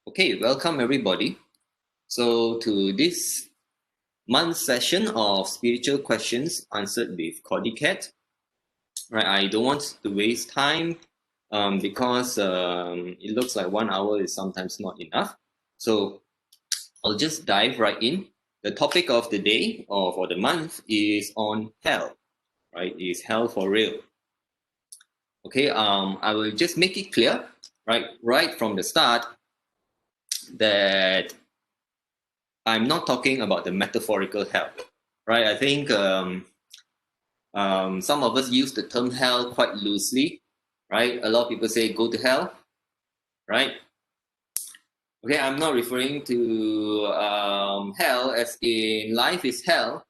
Okay, welcome everybody. So to this month's session of spiritual questions answered with CordyKet. Right, I don't want to waste time because it looks like 1 hour is sometimes not enough. So I'll just dive right in. The topic of the day or for the month is on hell. Right, is hell for real? Okay, I will just make it clear, right from the start that I'm not talking about the metaphorical hell, right? I think some of us use the term hell quite loosely, right? A lot of people say go to hell, right? Okay, I'm not referring to hell as in life is hell,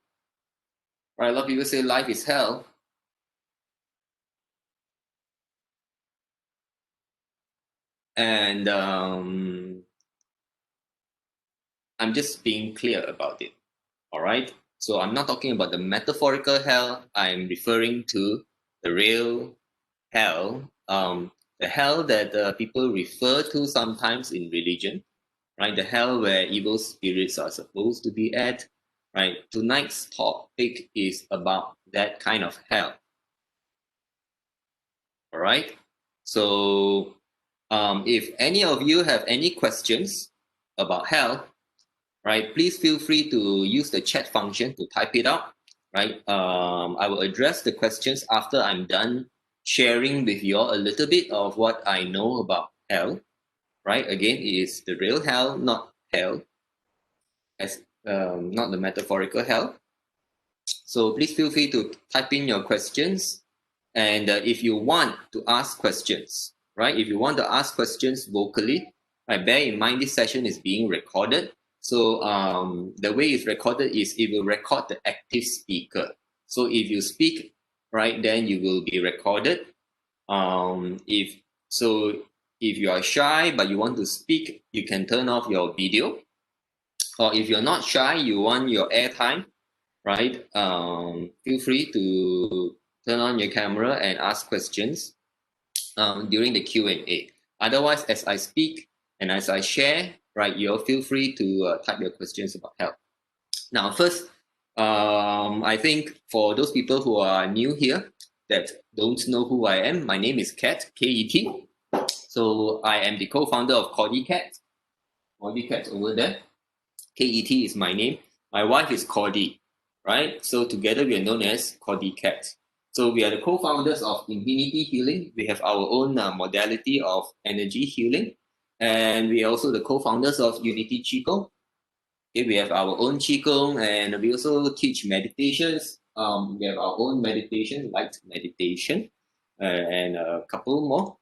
right? A lot of people say life is hell. And I'm just being clear about it, all right? So I'm not talking about the metaphorical hell. I'm referring to the real hell, the hell that people refer to sometimes in religion, right? The hell where evil spirits are supposed to be at, right? Tonight's topic is about that kind of hell, all right? So if any of you have any questions about hell, right, please feel free to use the chat function to type it out, right? I will address the questions after I'm done sharing with you all a little bit of what I know about hell, right? Again, it is the real hell, as not the metaphorical hell. So please feel free to type in your questions. And if you want to ask questions, right? If you want to ask questions vocally, right, bear in mind this session is being recorded. So the way it's recorded is it will record the active speaker. So if you speak, right, then you will be recorded. If you are shy but you want to speak, you can turn off your video. Or if you're not shy, you want your airtime, right? Feel free to turn on your camera and ask questions during the Q&A. Otherwise, as I speak and as I share, right, you'll feel free to type your questions about health. Now, first, I think for those people who are new here that don't know who I am, my name is Ket, K-E-T. So I am the co-founder of CordyKet. CordyKet over there. K-E-T is my name. My wife is Cordy, right? So together we are known as CordyKet. So we are the co-founders of Infinity Healing. We have our own modality of energy healing. And we are also the co-founders of Unity Qigong. Okay, we have our own Qigong and we also teach meditations. We have our own meditation, light meditation, and a couple more.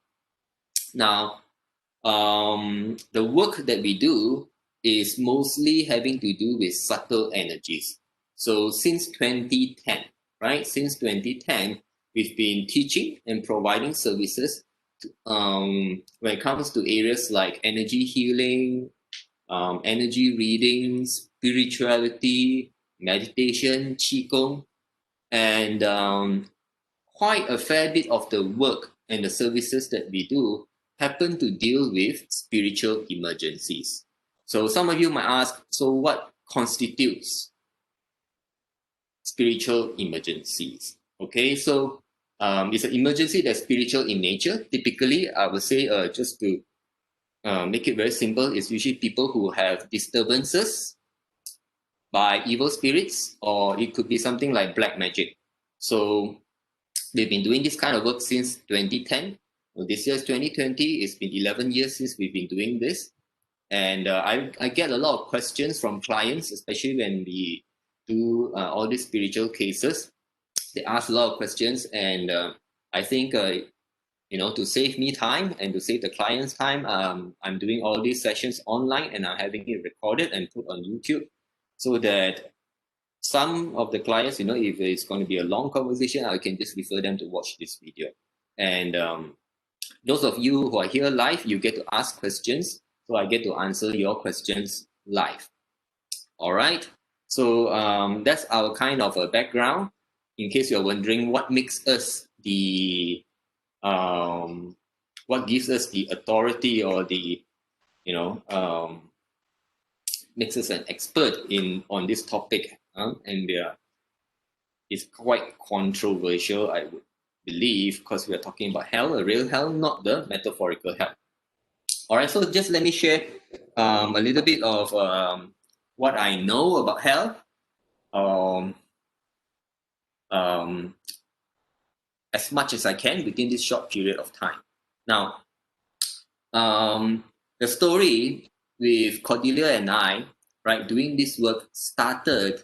Now, the work that we do is mostly having to do with subtle energies. So since 2010, right? Since 2010, we've been teaching and providing services to, when it comes to areas like energy healing, energy readings, spirituality, meditation, qigong, and quite a fair bit of the work and the services that we do happen to deal with spiritual emergencies. So some of you might ask, so what constitutes spiritual emergencies? Okay, so it's an emergency that's spiritual in nature. Typically, I would say just to make it very simple, it's usually people who have disturbances by evil spirits, or it could be something like black magic. So we've been doing this kind of work since 2010. Well, this year is 2020. It's been 11 years since we've been doing this. And I get a lot of questions from clients, especially when we do all these spiritual cases. They ask a lot of questions, and I think, to save me time and to save the client's time, I'm doing all these sessions online and I'm having it recorded and put on YouTube so that some of the clients, if it's going to be a long conversation, I can just refer them to watch this video. And those of you who are here live, you get to ask questions. So I get to answer your questions live. All right. So that's our kind of a background. In case you're wondering what makes us what gives us the authority or the makes us an expert on this topic, and it's quite controversial, I would believe, because we are talking about hell, a real hell, not the metaphorical hell. All right, so just let me share a little bit of what I know about hell, um, as much as I can within this short period of time. Now, the story with Cordelia and I, right, doing this work started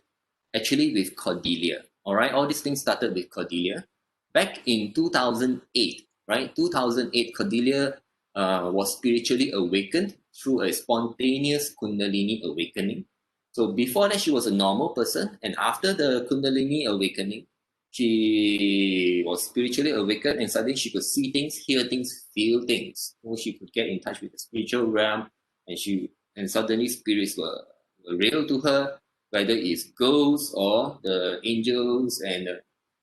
actually with Cordelia. All right, all these things started with Cordelia back in 2008. Right, 2008, Cordelia was spiritually awakened through a spontaneous Kundalini awakening. So before that, she was a normal person, and after the Kundalini awakening, she was spiritually awakened, and suddenly she could see things, hear things, feel things. She could get in touch with the spiritual realm, and suddenly spirits were real to her, whether it's ghosts or the angels, and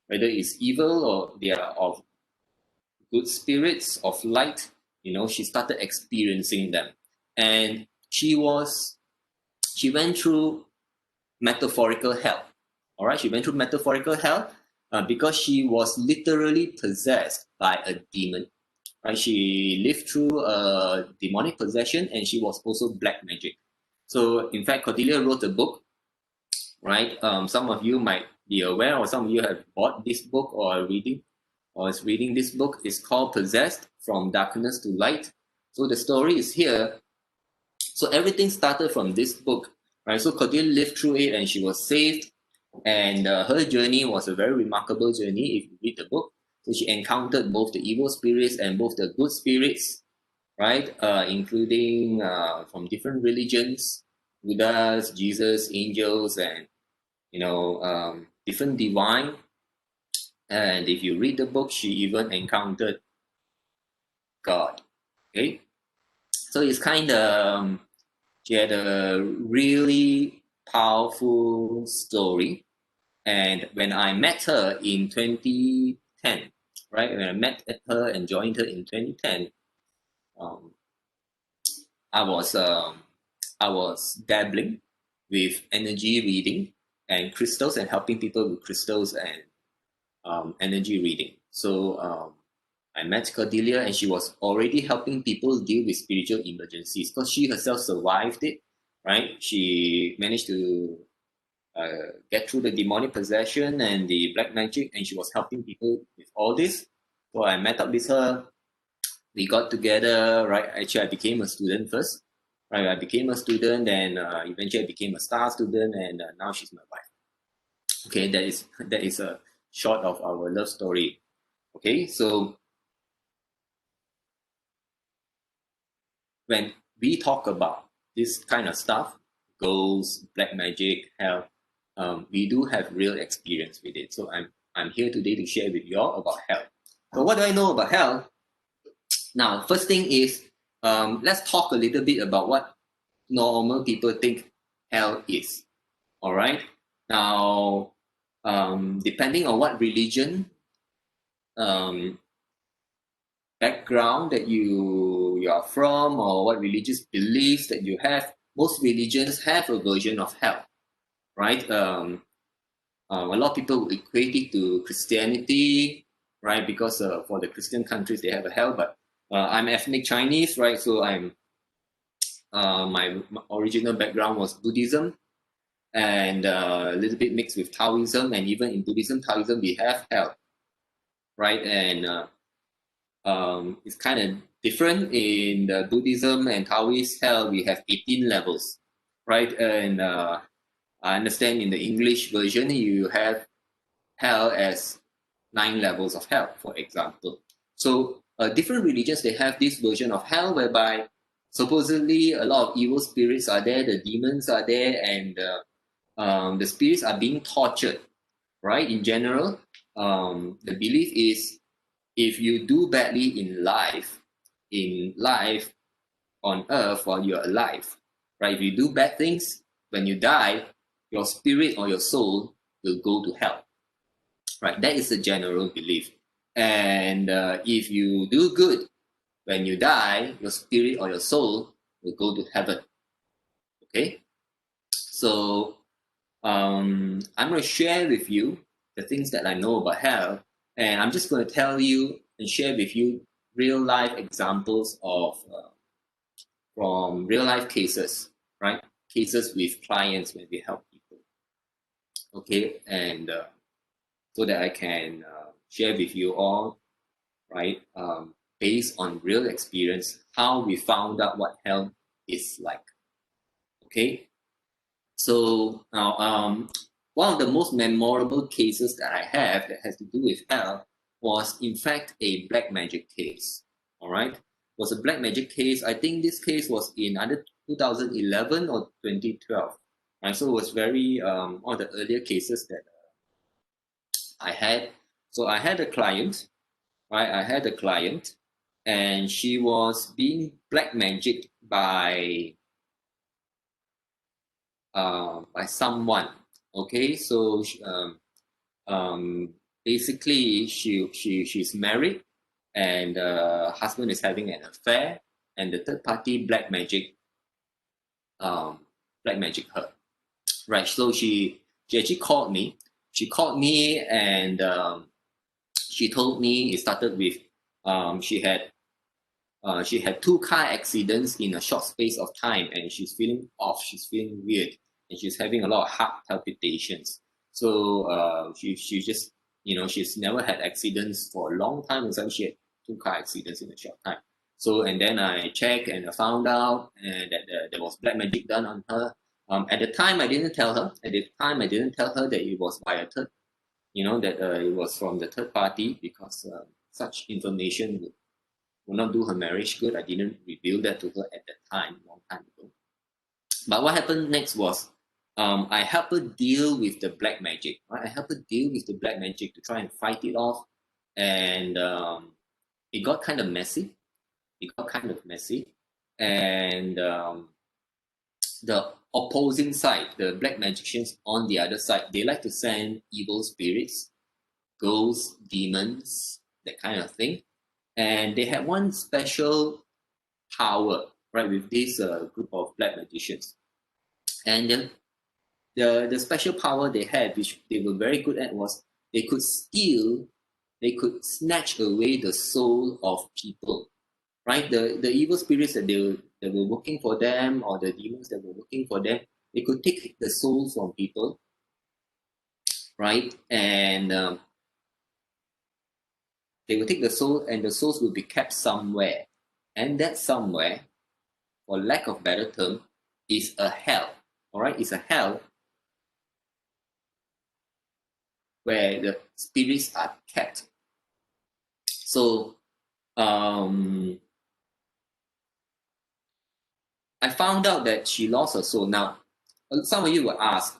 whether it's evil or they are of good spirits of light. She started experiencing them, and she went through metaphorical hell. All right, she went through metaphorical hell because she was literally possessed by a demon. Right, she lived through a demonic possession, and she was also black magic. So, in fact, Cordelia wrote a book. Right, some of you might be aware, or some of you have bought this book or is reading this book. It's called Possessed from Darkness to Light. So the story is here. So everything started from this book, right? So Cordelia lived through it, and she was saved. And her journey was a very remarkable journey if you read the book. So she encountered both the evil spirits and both the good spirits, right? Including from different religions, Buddhas, Jesus, angels, and different divine. And if you read the book, she even encountered God. Okay, so it's kind of she had a really powerful story. And when I met her in 2010, right, when I met her and joined her in 2010, um, I was um, I was dabbling with energy reading and crystals, and helping people with crystals and energy reading. So I met Cordelia, and she was already helping people deal with spiritual emergencies because she herself survived it, right? She managed to get through the demonic possession and the black magic, and she was helping people with all this. So I met up with her. We got together, right? Actually, I became a student first, right? I became a student, and eventually I became a star student, and now she's my wife. Okay, that is a short of our love story. Okay, so when we talk about this kind of stuff, ghosts, black magic, hell, we do have real experience with it. So I'm here today to share with you all about hell. So what do I know about hell? Now, first thing is, let's talk a little bit about what normal people think hell is. All right. Now, depending on what religion background that you are from, or what religious beliefs that you have, most religions have a version of hell, right? A lot of people equate it to Christianity, right? Because for the Christian countries they have a hell, but I'm ethnic Chinese, right? So my original background was Buddhism, and a little bit mixed with Taoism, and even in Buddhism, Taoism, we have hell, right? And it's kind of different. In the Buddhism and Taoist hell, we have 18 levels, right? And I understand in the English version, you have hell as 9 levels of hell, for example. So different religions, they have this version of hell whereby supposedly a lot of evil spirits are there, the demons are there, and the spirits are being tortured, right? In general, the belief is if you do badly in life on earth while you're alive, right? If you do bad things, when you die, your spirit or your soul will go to hell, right? That is the general belief. And if you do good, when you die, your spirit or your soul will go to heaven. Okay, so I'm going to share with you the things that I know about hell, and I'm just going to tell you and share with you real life examples of from real life cases, right? Cases with clients when we help people. Okay, and so that I can share with you all, right? Based on real experience, how we found out what hell is like. Okay, so now one of the most memorable cases that I have that has to do with hell was in fact a black magic case. All right, was a black magic case. I think this case was in either 2011 or 2012. Right, so it was very one of the earlier cases that I had. So I had a client, right? I had a client, and she was being black magic by someone. Okay, so basically she's married, and husband is having an affair, and the third party black magic her. Right. So she actually called me. She called me, and she told me it started with she had two car accidents in a short space of time, and she's feeling off. She's feeling weird, and she's having a lot of heart palpitations. So she just she's never had accidents for a long time, and suddenly she had two car accidents in a short time. So and then I checked and I found out that there was black magic done on her. At the time, I didn't tell her. At the time, I didn't tell her that it was by a third, that it was from the third party, because such information would not do her marriage good. I didn't reveal that to her at that time, long time ago. But what happened next was I helped her deal with the black magic. Right? I helped her deal with the black magic to try and fight it off. And it got kind of messy. And the opposing side, the black magicians on the other side, they like to send evil spirits, ghosts, demons, that kind of thing. And they had one special power, right, with this group of black magicians. And then the special power they had, which they were very good at, was they could snatch away the soul of people, right? The evil spirits that were working for them, or the demons that were working for them, they could take the souls from people, right? And they will take the soul, and the souls will be kept somewhere. And that somewhere, for lack of better term, is a hell. All right, it's a hell where the spirits are kept. So I found out that she lost her soul. Now, some of you will ask,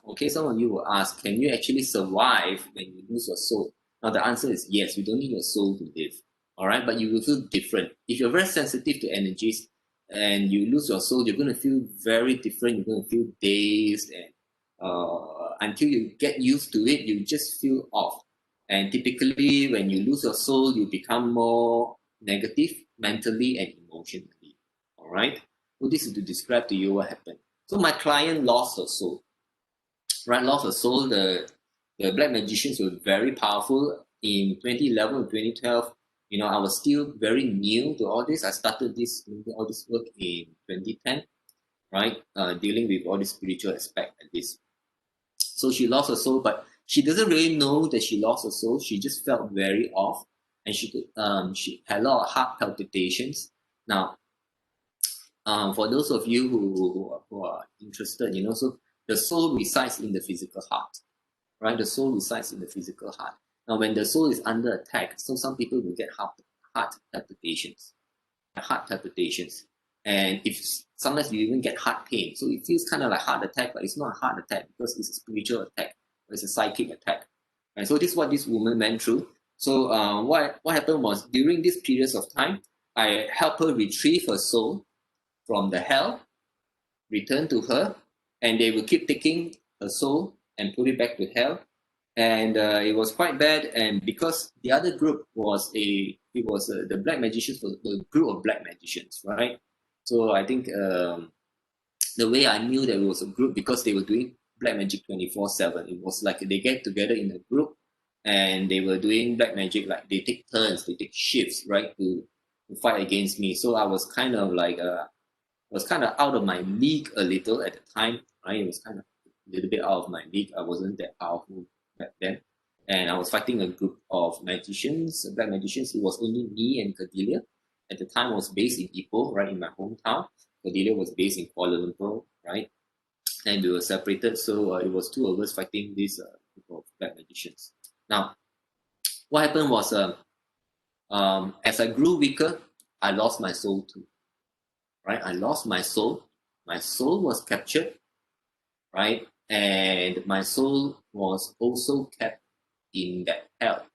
can you actually survive when you lose your soul? Now, the answer is yes. You don't need your soul to live. All right, but you will feel different. If you're very sensitive to energies and you lose your soul, you're going to feel very different. You're going to feel dazed, and until you get used to it, you just feel off. And typically, when you lose your soul, you become more negative mentally and emotionally. All right. So this is to describe to you what happened. So my client lost her soul. Right, lost her soul. The black magicians were very powerful in 2011 or 2012. I was still very new to all this. I started all this work in 2010, right? Dealing with all the spiritual aspect like this. So she lost her soul, but she doesn't really know that she lost her soul. She just felt very off, and she had a lot of heart palpitations. Now, for those of you who are interested, so the soul resides in the physical heart, right? The soul resides in the physical heart. Now, when the soul is under attack, so some people will get heart palpitations, and if sometimes you even get heart pain. So it feels kind of like heart attack, but it's not a heart attack because it's a spiritual attack, it's a psychic attack. And so this is what this woman went through. So what happened was, during this periods of time, I helped her retrieve her soul from the hell, return to her, and they will keep taking her soul and put it back to hell. And it was quite bad. And because the other group was the black magicians, was a group of black magicians, right? So I think the way I knew that it was a group, because they were doing black magic 24/7. It was like they get together in a group and they were doing black magic, like they take turns, they take shifts, right, to fight against me. So I was kind of like was kind of out of my league a little at the time, right? It was kind of a little bit out of my league. I wasn't that powerful back then. And I was fighting a group of magicians, black magicians. It was only me and Cordelia. At the time, I was based in Ipoh, right, in my hometown. Cordelia was based in Kuala Lumpur, right? And we were separated. So it was two of us fighting this group of black magicians. Now, what happened was as I grew weaker, I lost my soul too, right? I lost my soul. My soul was captured, right? And my soul was also kept in that hell,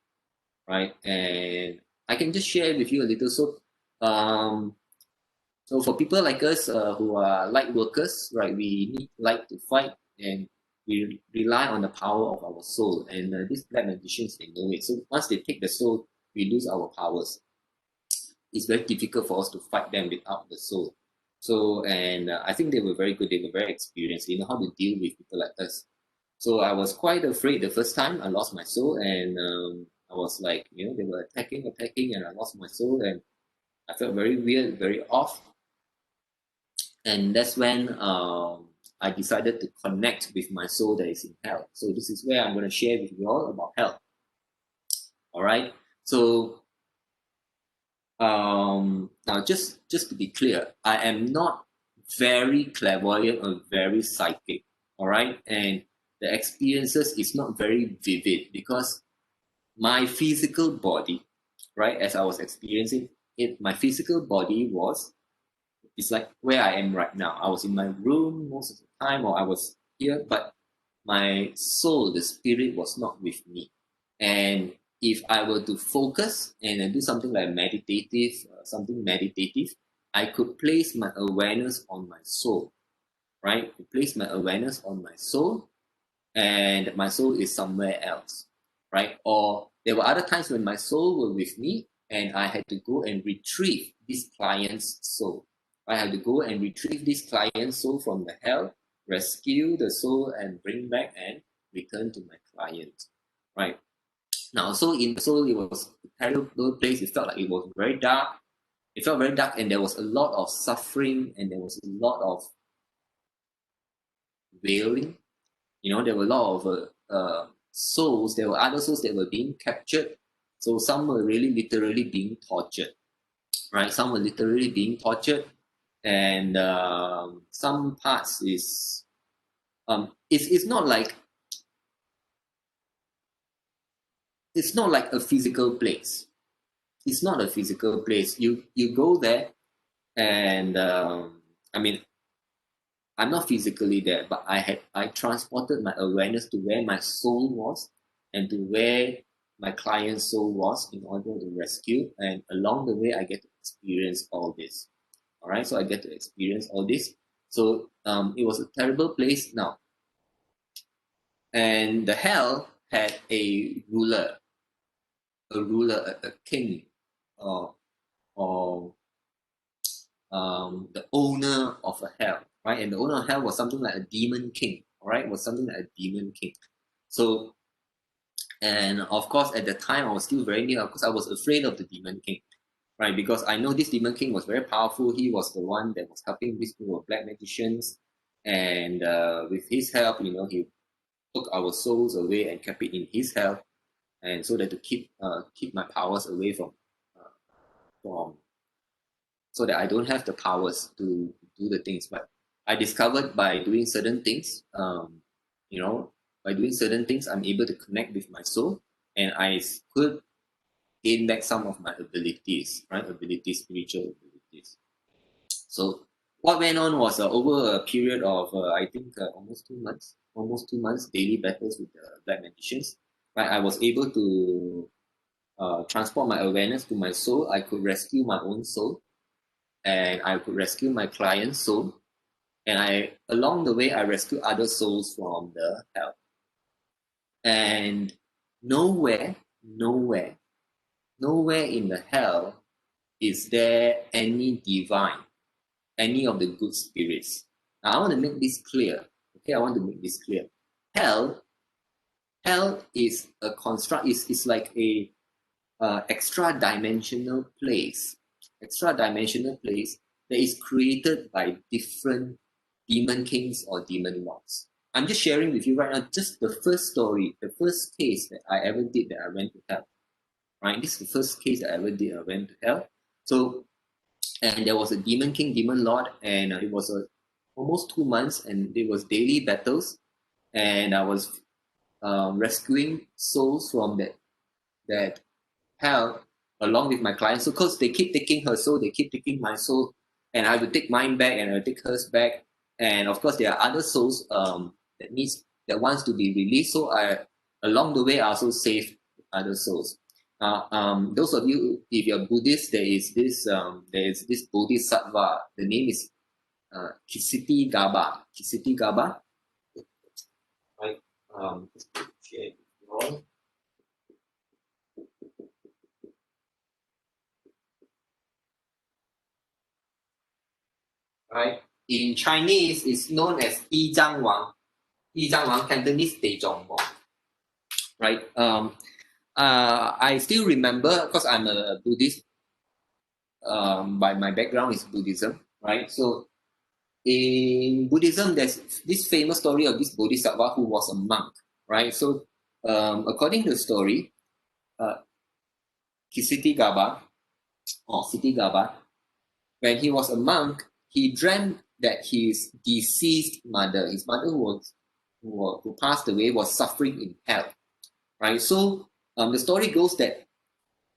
right? And I can just share with you a little. So for people like us who are light workers, right, we need light to fight, and we rely on the power of our soul. And these black magicians, they know it. So once they take the soul, we lose our powers. It's very difficult for us to fight them without the soul. So, and I think they were very good. They were very experienced. They know how to deal with people like us. So I was quite afraid the first time I lost my soul, and I was like, they were attacking, and I lost my soul, and I felt very weird, very off. And that's when I decided to connect with my soul that is in hell. So this is where I'm going to share with you all about hell. All right. So now just to be clear, I am not very clairvoyant or very psychic. All right, and the experiences is not very vivid because my physical body, right, as I was experiencing it, my physical body it's like where I am right now. I was in my room most of the time, or I was here, but my soul, the spirit, was not with me. And if I were to focus and do something like something meditative, I could place my awareness on my soul, right? To place my awareness on my soul, and my soul is somewhere else, right? Or there were other times when my soul were with me, and I had to go and retrieve this client's soul. I had to go and retrieve this client's soul from the hell, rescue the soul, and bring back and return to my client, right? Now, so in the soul, it was a terrible place. It felt like it was very dark. It felt very dark, and there was a lot of suffering, and there was a lot of wailing. There were a lot of souls. There were other souls that were being captured. So some were really literally being tortured, right? Some were literally being tortured, and some parts is it's not like a physical place. It's not a physical place. You go there, and I mean, I'm not physically there, but I transported my awareness to where my soul was, and to where my client's soul was, in order to rescue. And along the way, I get to experience all this. All right, so I get to experience all this. So it was a terrible place now, and the hell had a ruler, a king, or the owner of a hell, right? And the owner of hell was something like a demon king, all right? Was something like a demon king. So, and of course, at the time, I was still very new because I was afraid of the demon king, right? Because I know this demon king was very powerful. He was the one that was helping this group of black magicians, and with his help, he took our souls away and kept it in his hell, and so that to keep my powers away from so that I don't have the powers to do the things. But I discovered by doing certain things, by doing certain things, I'm able to connect with my soul, and I could gain back some of my abilities, right? Spiritual abilities. So what went on was over a period of I think almost 2 months daily battles with the black magicians. Right, I was able to transport my awareness to my soul. I could rescue my own soul, and I could rescue my client's soul. And along the way, I rescued other souls from the hell. And nowhere, nowhere, nowhere in the hell is there any divine, any of the good spirits. Now, I want to make this clear. Okay, I want to make this clear. Hell is a construct. Is like a extra dimensional place. Extra dimensional place that is created by different demon kings or demon lords. I'm just sharing with you right now just the first story, the first case that I ever did that I went to hell. Right, this is the first case that I ever did. I went to hell. So, and there was a demon king, demon lord, and it was almost 2 months, and it was daily battles, and I was rescuing souls from that hell along with my clients. So, because they keep taking her soul, they keep taking my soul, and I have to take mine back, and I take hers back, and of course there are other souls that wants to be released. So I along the way I also save other souls. Those of you, if you're Buddhist, there is this Bodhisattva. The name is Ksitigarbha. Ksitigarbha. Right. Right. In Chinese, it's known as Yi Zhang Wang. Yi Zhang Wang, Cantonese, Dei Zhong Wang. Right. I still remember because I'm a Buddhist. By my background is Buddhism, right? So in Buddhism, there's this famous story of this Bodhisattva who was a monk, right? So according to the story, Ksitigarbha or Ksitigarbha, when he was a monk, he dreamt that his deceased mother, his mother who passed away, was suffering in hell, right? So the story goes that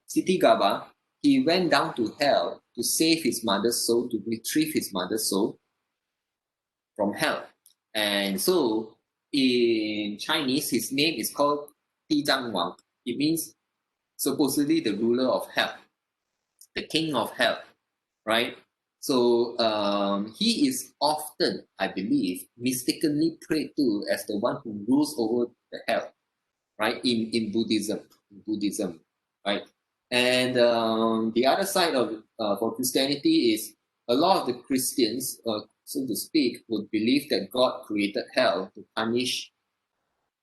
Ksitigarbha, he went down to hell to save his mother's soul, to retrieve his mother's soul from hell. And so in Chinese, his name is called Di Zhang Wang. It means supposedly the ruler of hell, the king of hell, right? So he is often, I believe, mistakenly prayed to as the one who rules over the hell, right? In Buddhism, right? And the other side of for Christianity is a lot of the Christians, so to speak, would believe that God created hell to punish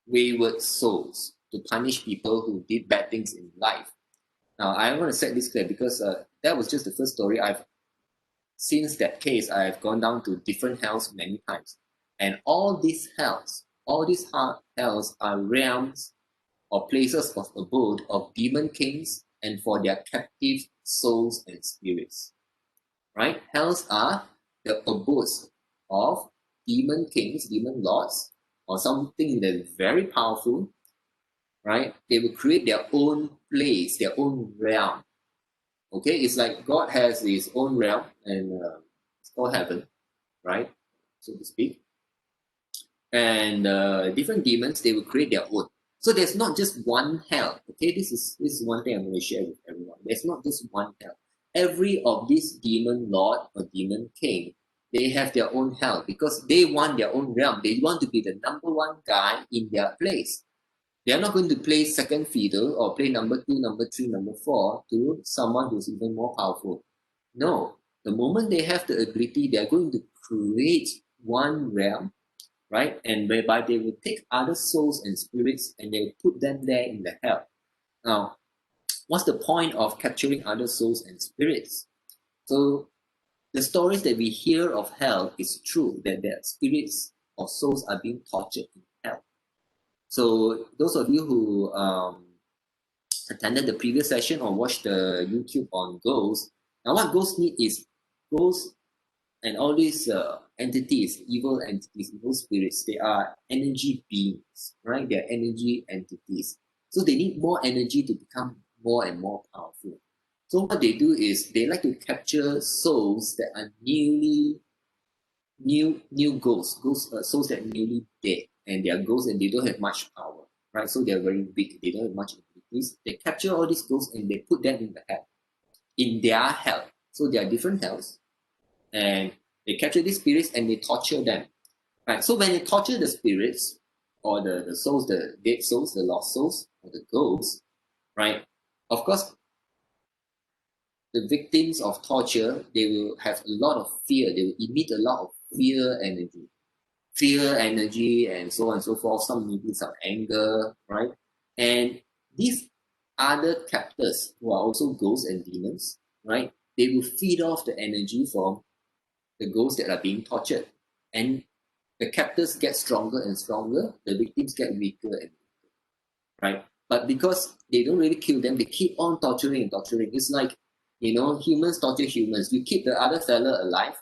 wayward souls, to punish people who did bad things in life. Now, I want to set this clear because that was just the first story. Since that case, I've gone down to different hells many times. And all these hells are realms or places of abode of demon kings and for their captive souls and spirits. Right? Hells are the abodes of demon kings, demon lords, or something that is very powerful. Right? They will create their own place, their own realm. Okay, it's like God has his own realm, and it's called heaven, right, so to speak. And different demons, they will create their own. So there's not just one hell. Okay, this is one thing I'm going to share with everyone. There's not just one hell. Every of these demon lord or demon king, they have their own hell because they want their own realm. They want to be the number one guy in their place. They are not going to play second fiddle or play number 2, number 3, number 4 to someone who's even more powerful. No, the moment they have the ability, they are going to create one realm, right? And whereby they will take other souls and spirits and they will put them there in the hell. Now, what's the point of capturing other souls and spirits? So the stories that we hear of hell is true, that their spirits or souls are being tortured in hell. So those of you who attended the previous session or watched the YouTube on ghosts, now what ghosts need is ghosts and all these entities, evil spirits, they are energy beings, right? They're energy entities. So they need more energy to become more and more powerful. So what they do is they like to capture souls that are new ghosts, souls that are newly dead, and they are ghosts and they don't have much power, right? So they're very weak, they don't have much abilities. They capture all these ghosts and they put them in the hell, in their hell. So there are different hells, and they capture these spirits and they torture them, right? So when they torture the spirits or the souls, the dead souls, the lost souls, or the ghosts, right? Of course, the victims of torture, they will have a lot of fear. They will emit a lot of fear energy, and so on and so forth. Some maybe some anger, right? And these other captors who are also ghosts and demons, right? They will feed off the energy from the ghosts that are being tortured, and the captors get stronger and stronger. The victims get weaker and weaker, right? But because they don't really kill them, they keep on torturing and torturing. It's like, humans torture humans. You keep the other fella alive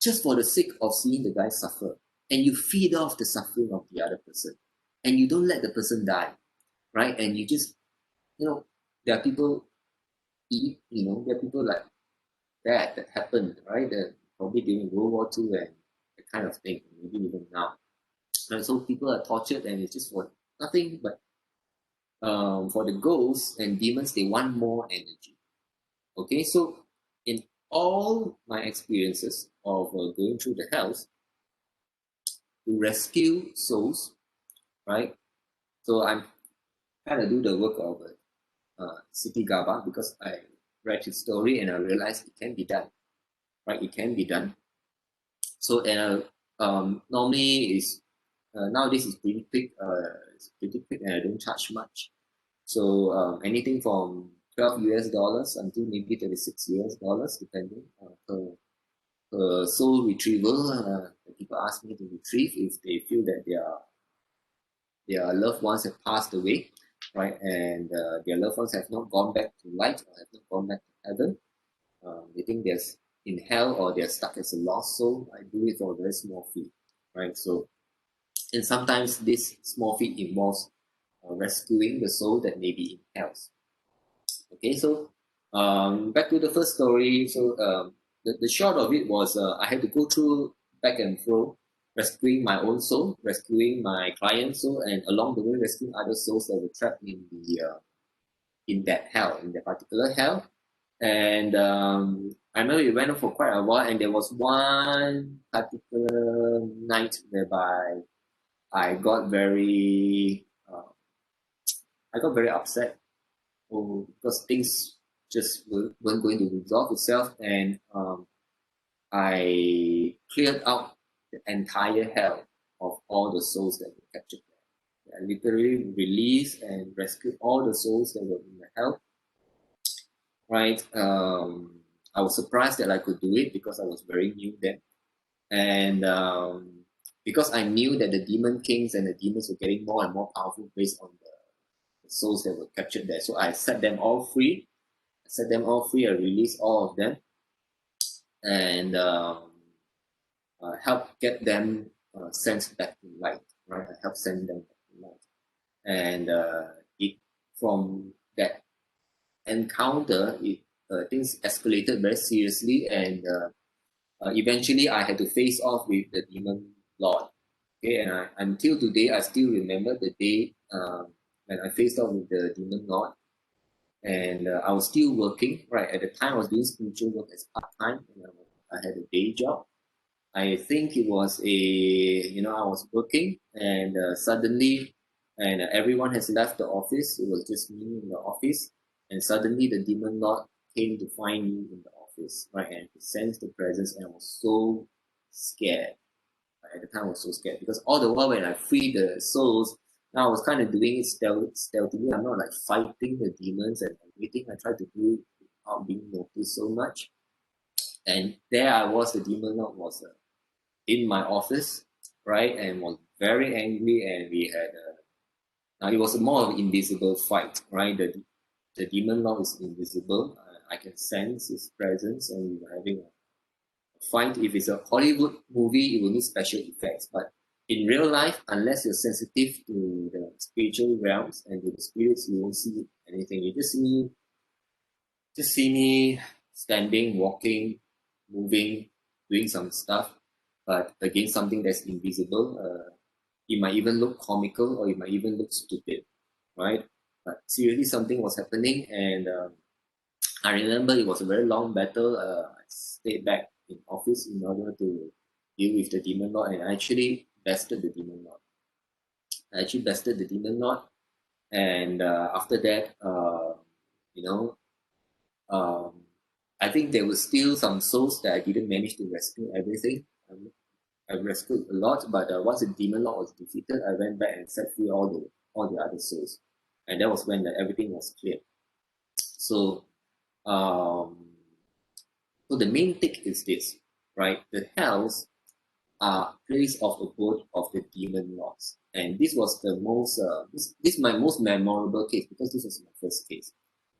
just for the sake of seeing the guy suffer. And you feed off the suffering of the other person. And you don't let the person die, right? And you just, there are people there are people like that happened, right? Probably during World War II and that kind of thing, maybe even now. And so people are tortured and it's just for nothing but for the ghosts and demons, they want more energy. Okay, so in all my experiences of going through the hells to rescue souls, right? So I'm trying to do the work of Ksitigarbha because I read his story and I realized it can be done, right? It can be done. So normally is nowadays is pretty quick. It's pretty quick and I don't charge much. So anything from $12 until maybe $36 depending per soul retrieval. People ask me to retrieve if they feel that their loved ones have passed away, right? And their loved ones have not gone back to light or have not gone back to heaven. They think they're in hell or they're stuck as a lost soul. I do it for a very small fee, right? So, and sometimes this small fee involves rescuing the soul that may be in hell. Okay, so back to the first story. So the short of it was I had to go through back and forth, rescuing my own soul, rescuing my client's soul, and along the way rescuing other souls that were trapped in that hell, in that particular hell. And I remember it went on for quite a while, and there was one particular night whereby I got very upset because things just weren't going to resolve itself, and I cleared out the entire hell of all the souls that were captured there. I literally released and rescued all the souls that were in the hell. Right? I was surprised that I could do it because I was very new then, and because I knew that the demon kings and the demons were getting more and more powerful based on the souls that were captured there. So I set them all free. I released all of them, and help get them sent back to light. Right? I help send them back to light, and it from that encounter, things escalated very seriously, and eventually I had to face off with the demon lord. Okay, and until today, I still remember the day when I faced off with the demon lord, and I was still working. Right at the time, I was doing spiritual work as part time, and I had a day job. I think it was I was working, and suddenly, and everyone has left the office. It was just me in the office, and suddenly the demon lord came to find me in the office, right? And he sensed the presence, and I was so scared. At the time, I was so scared because all the while when I freed the souls, now I was kind of doing it stealthily. I'm not like fighting the demons and everything. I tried to do it without being noticed so much. And there I was, the demon lord was in my office, right, and was very angry, and we had now it was more of an invisible fight, right? The demon lord is invisible. I can sense his presence, and we were having a fight. If it's a Hollywood movie, it will need special effects, but in real life, unless you're sensitive to the spiritual realms and to the spirits, you won't see anything. You just see me standing, walking, moving, doing some stuff, but again, something that's invisible. It might even look comical or it might even look stupid, right? But seriously, something was happening, and I remember it was a very long battle. I stayed back in office in order to deal with the demon lord, and I actually bested the demon lord. And after that, you know, um, I think there were still some souls that I didn't manage to rescue everything. I rescued a lot, but once the demon lord was defeated, I went back and set free all the other souls, and that was when everything was clear. So, um, so the main take is this, right? The hells are place of abode of the demon lords, and this was the most this is my most memorable case because this was my first case.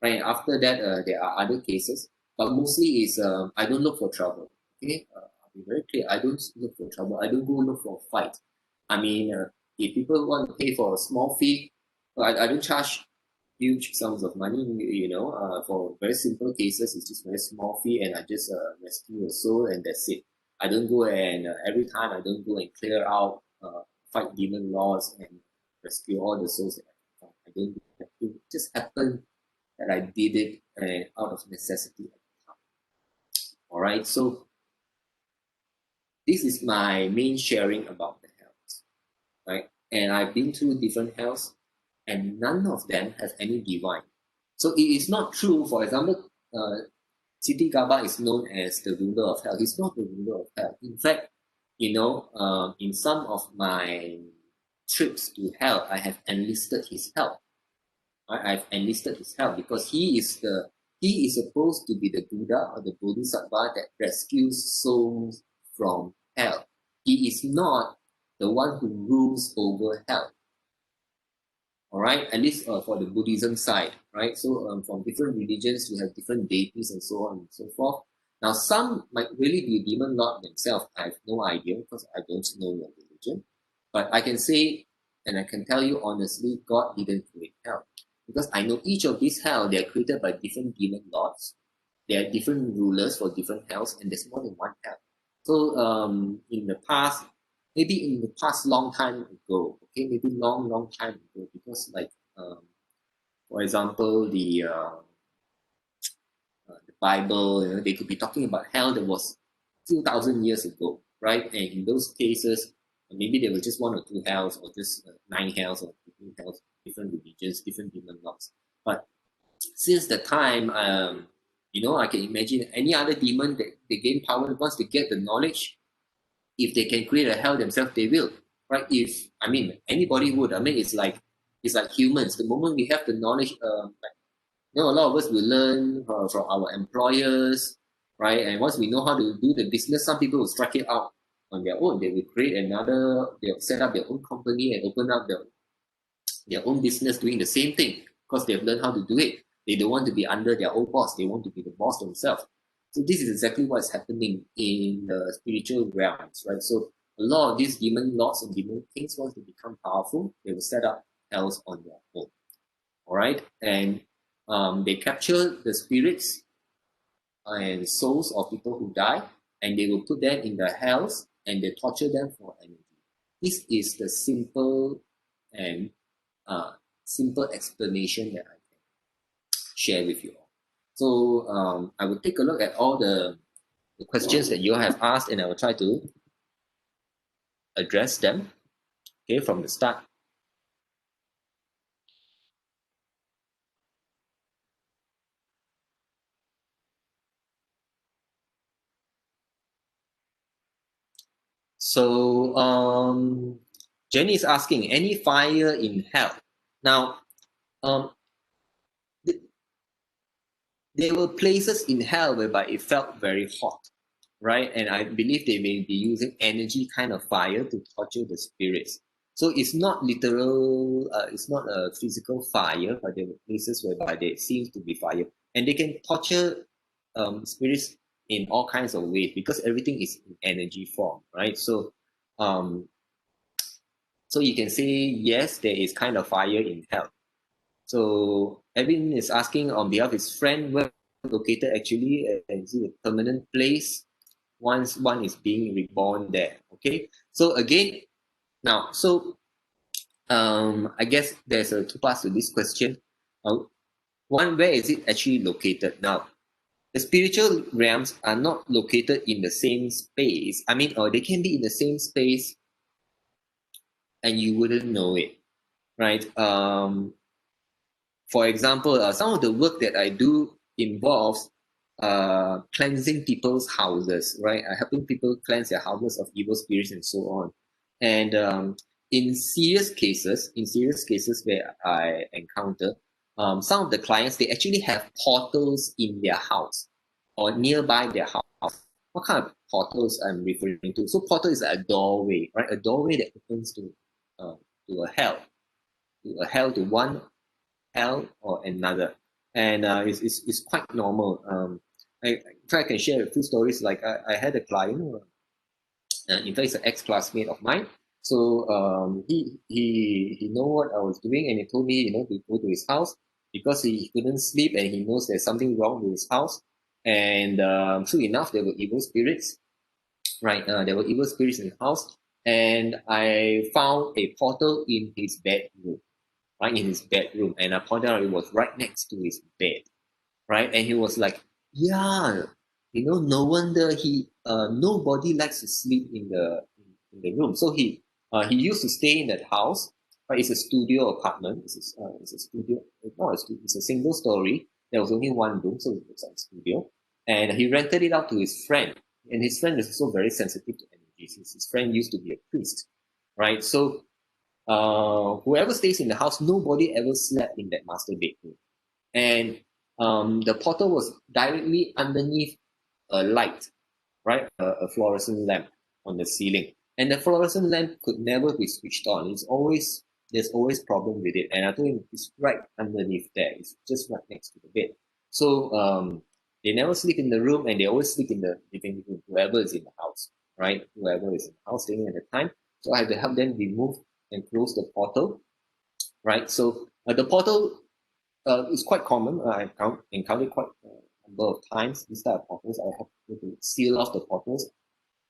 Right after that, there are other cases, but mostly is I don't look for trouble. Okay, I'll be very clear. I don't look for trouble. I don't go look for a fight. I mean, if people want to pay for a small fee, I don't charge huge sums of money. For very simple cases, it's just very small fee, and I just rescue a soul, and that's it. I don't go and every time I don't go and clear out, fight demon lords and rescue all the souls that I can find. I don't do that. It just happened that I did it out of necessity at the time. All right, so this is my main sharing about the hells, right? And I've been through different hells, and none of them have any divine. So it is not true. For example, Ksitigarbha is known as the ruler of hell. He's not the ruler of hell. In fact, in some of my trips to hell, I have enlisted his help. I've enlisted his help because he is supposed to be the Buddha or the Bodhisattva that rescues souls from hell. He is not the one who rules over hell. All right, at least for the Buddhism side, right? So from different religions, we have different deities and so on and so forth. Now, some might really be a demon lord themselves. I have no idea because I don't know your religion. But I can say, and I can tell you honestly, God didn't create hell. Because I know each of these hell, they are created by different demon lords. There are different rulers for different hells, and there's more than one hell. So in the past, maybe in the past long time ago, okay, maybe long time ago, because like for example, the Bible, they could be talking about hell that was 2,000 years ago, right? And in those cases, maybe there were just one or two hells, or just 9 hells, or 15 hells, different religions, different demon lords. But since the time, I can imagine any other demon that they gain power once they get the knowledge. If they can create a hell themselves, they will, right? If I mean anybody would. I mean, it's like humans. The moment we have the knowledge, a lot of us will learn from our employers, right? And once we know how to do the business, some people will strike it out on their own. They will create they'll set up their own company and open up their own business doing the same thing because they've learned how to do it. They don't want to be under their own boss. They want to be the boss themselves. So this is exactly what's happening in the spiritual realms, right? So a lot of these demon lords and demon kings, once they become powerful, they will set up hells on their own. All right, and they capture the spirits and souls of people who die, and they will put them in the hells and they torture them for energy. This is the simple and simple explanation that I can share with you all. So I will take a look at all the questions that you have asked, and I will try to address them, okay, from the start. So Jenny is asking, any fire in hell? Now, there were places in hell whereby it felt very hot, right? And I believe they may be using energy kind of fire to torture the spirits. So it's not literal, it's not a physical fire, but there were places whereby there seems to be fire. And they can torture spirits in all kinds of ways because everything is in energy form, right? Um, so you can say, yes, there is kind of fire in hell. So Evan is asking on behalf of his friend, where located actually, and is it a permanent place once one is being reborn there? Okay, so again, now, so I guess there's two parts to this question. One, where is it actually located? Now, the spiritual realms are not located in the same space. I mean, or they can be in the same space and you wouldn't know it, right? For example, some of the work that I do involves cleansing people's houses, right? Helping people cleanse their houses of evil spirits and so on. And in serious cases where I encounter, some of the clients, they actually have portals in their house or nearby their house. What kind of portals I'm referring to? So portal is a doorway, right? A doorway that opens to a hell, to one hell or another. And it's quite normal. If I can share a few stories, like I had a client, in fact, it's an ex-classmate of mine. So he know what I was doing, and he told me, to go to his house because he couldn't sleep, and he knows there's something wrong with his house. And true enough, there were evil spirits, right? There were evil spirits in the house, and I found a portal in his bedroom, right, in his bedroom, and I pointed out it was right next to his bed, right? And he was like, yeah, no wonder nobody likes to sleep in the room. So he used to stay in that house, right? It's a studio apartment. It's a studio, not a studio, it's a single story. There was only one room, so it looks like a studio. And he rented it out to his friend, and his friend is also very sensitive to energies. His friend used to be a priest, right? So whoever stays in the house, nobody ever slept in that master bedroom. And the portal was directly underneath a light, right? A fluorescent lamp on the ceiling. And the fluorescent lamp could never be switched on. There's always problem with it. And I told him it's right underneath there. It's just right next to the bed. So they never sleep in the room, and they always sleep in the living room, whoever is in the house, right? Whoever is in the house staying at the time. So I had to help them remove and close the portal, right? So the portal is quite common. I've encountered quite a number of times this type of portals. I have to seal off the portals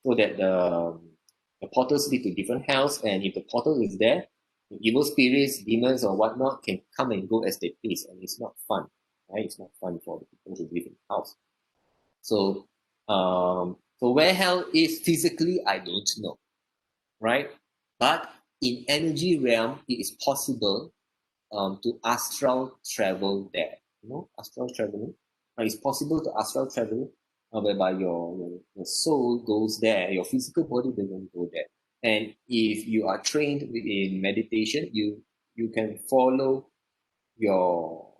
so that the portals lead to different hells, and if the portal is there, the evil spirits, demons, or whatnot can come and go as they please, and it's not fun, right? It's not fun for the people who live in the house. So, where hell is physically, I don't know, right? But in energy realm, it is possible to astral travel there. Astral traveling. It's possible to astral travel whereby your soul goes there, your physical body doesn't go there. And if you are trained in meditation, you can follow your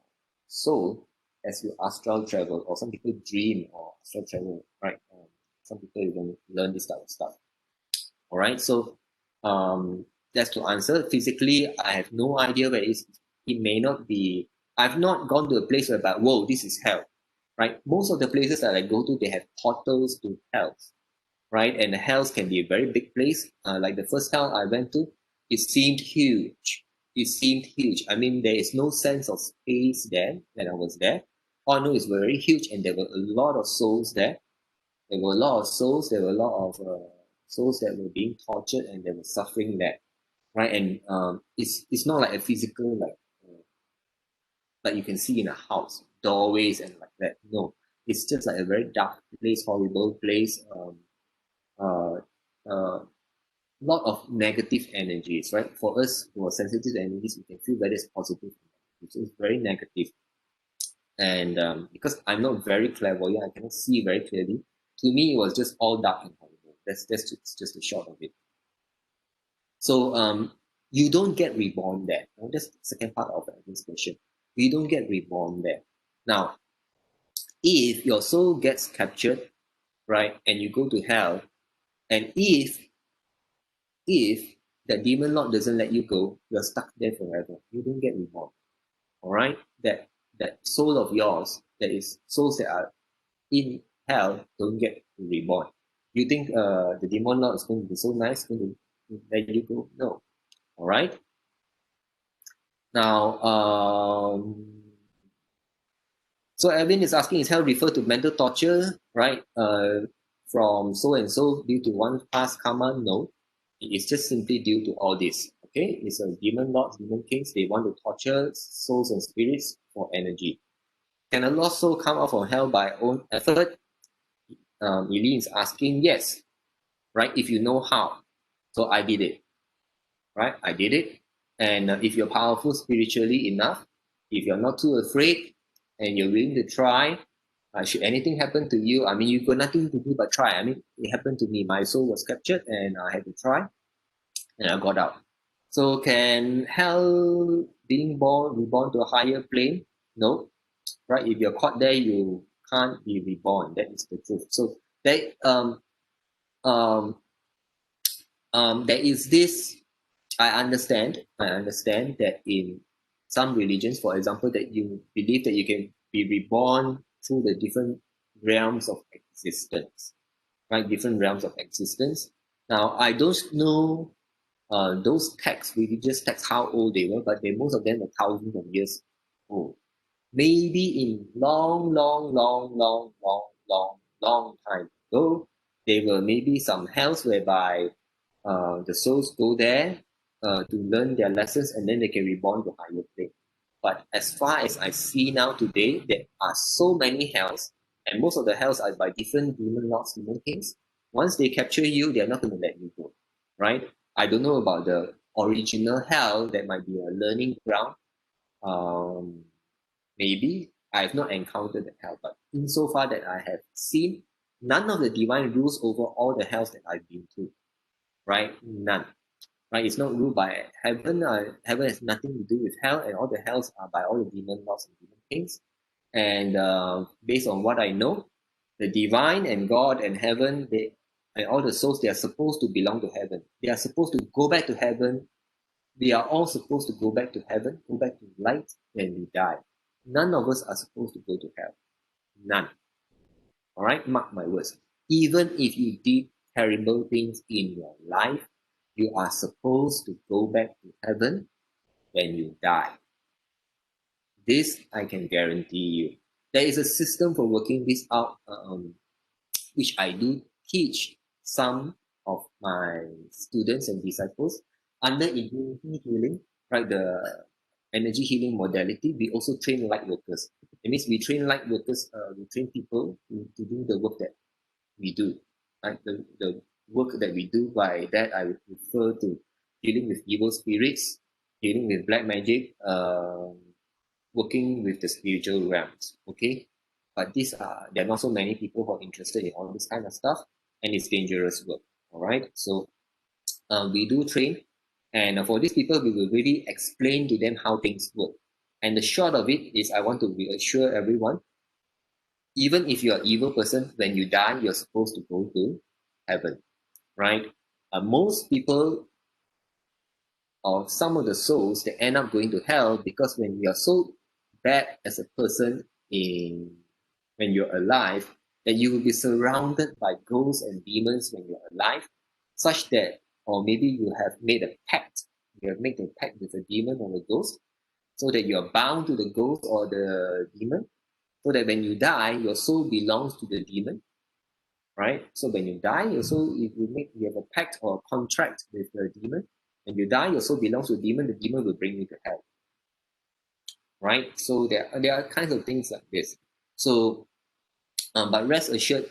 soul as you astral travel, or some people dream or astral travel, right? Some people even learn this type of stuff. All right, so that's to answer. Physically, I have no idea where it is. It may not be. I've not gone to a place where, whoa, this is hell, right? Most of the places that I go to, they have portals to hell, right? And the hells can be a very big place. Like the first hell I went to, it seemed huge. It seemed huge. I mean, there is no sense of space there when I was there. All I know is very huge, and there were a lot of souls there. There were a lot of souls. There were a lot of souls that were being tortured, and they were suffering there, right? And it's not like a physical like you can see in a house, doorways and like that. No, it's just like a very dark place, horrible place. Lot of negative energies, right? For us who are sensitive to energies, we can feel that it's positive, so it's very negative. And because I'm not very clairvoyant, I cannot see very clearly. To me, it was just all dark and horrible. That's just the short of it. So you don't get reborn there. That's the second part of this question. You don't get reborn there. Now, if your soul gets captured, right, and you go to hell, and if the demon lord doesn't let you go, you're stuck there forever. You don't get reborn. All right, that soul of yours, that is souls that are in hell, don't get reborn. You think the demon lord is going to be so nice, going to let you go? No. All right. Now, so Evan is asking, is hell refer to mental torture, right? From so and so due to one past karma? No, it's just simply due to all this. Okay, it's a demon lord, demon kings. They want to torture souls and spirits for energy. Can a lost soul come out from hell by own effort? Eileen is asking, yes, right? If you know how. So I did it, right? I did it. And if you're powerful spiritually enough, if you're not too afraid and you're willing to try, Should anything happen to you, I mean, you got nothing to do but try. I mean, it happened to me. My soul was captured and I had to try and I got out. So can hell being reborn to a higher plane? No, right? If you're caught there, you can't be reborn. That is the truth. So that um there is this. I understand that in some religions, for example, that you believe that you can be reborn through the different realms of existence, right? Different realms of existence. Now, I don't know those texts, religious texts, how old they were, but most of them are thousands of years old. Maybe in long time ago, there were maybe some hells whereby the souls go there to learn their lessons and then they can reborn to higher plane. But as far as I see now today, there are so many hells, and most of the hells are by different demon lords, demon kings. Once they capture you, they're not going to let you go, right? I don't know about the original hell that might be a learning ground. Um, Maybe I've not encountered the hell, but insofar that I have seen, none of the divine rules over all the hells that I've been to, right? None, right? It's not ruled by heaven. Heaven has nothing to do with hell, and all the hells are by all the demon lords and demon kings. And based on what I know, the divine and God and heaven, they and all the souls, they are supposed to belong to heaven. They are supposed to go back to heaven. We are all supposed to go back to heaven, go back to light when we die. None of us are supposed to go to hell. None. All right, mark my words. Even if you did terrible things in your life, you are supposed to go back to heaven when you die. This I can guarantee you. There is a system for working this out, which I do teach some of my students and disciples under infinity healing, right? The energy healing modality. We also train light workers. It means we train light workers. We train people to do the work that we do. Right? The work that we do, by that I would refer to dealing with evil spirits, dealing with black magic, working with the spiritual realms. Okay, but there are not so many people who are interested in all this kind of stuff, and it's dangerous work. All right, so we do train, and for these people, we will really explain to them how things work. And the short of it is, I want to reassure everyone, even if you're an evil person, when you die, you're supposed to go to heaven, right? Most people, or some of the souls, they end up going to hell because when you are so bad as a person in when you're alive, that you will be surrounded by ghosts and demons when you're alive, such that, or maybe you have made a pact, you have made a pact with a demon or a ghost, so that you are bound to the ghost or the demon, so that when you die, your soul belongs to the demon, right? So when you die, your soul, if you have a pact or a contract with the demon, when you die, your soul belongs to the demon will bring you to hell, right? So there are kinds of things like this. So, but rest assured,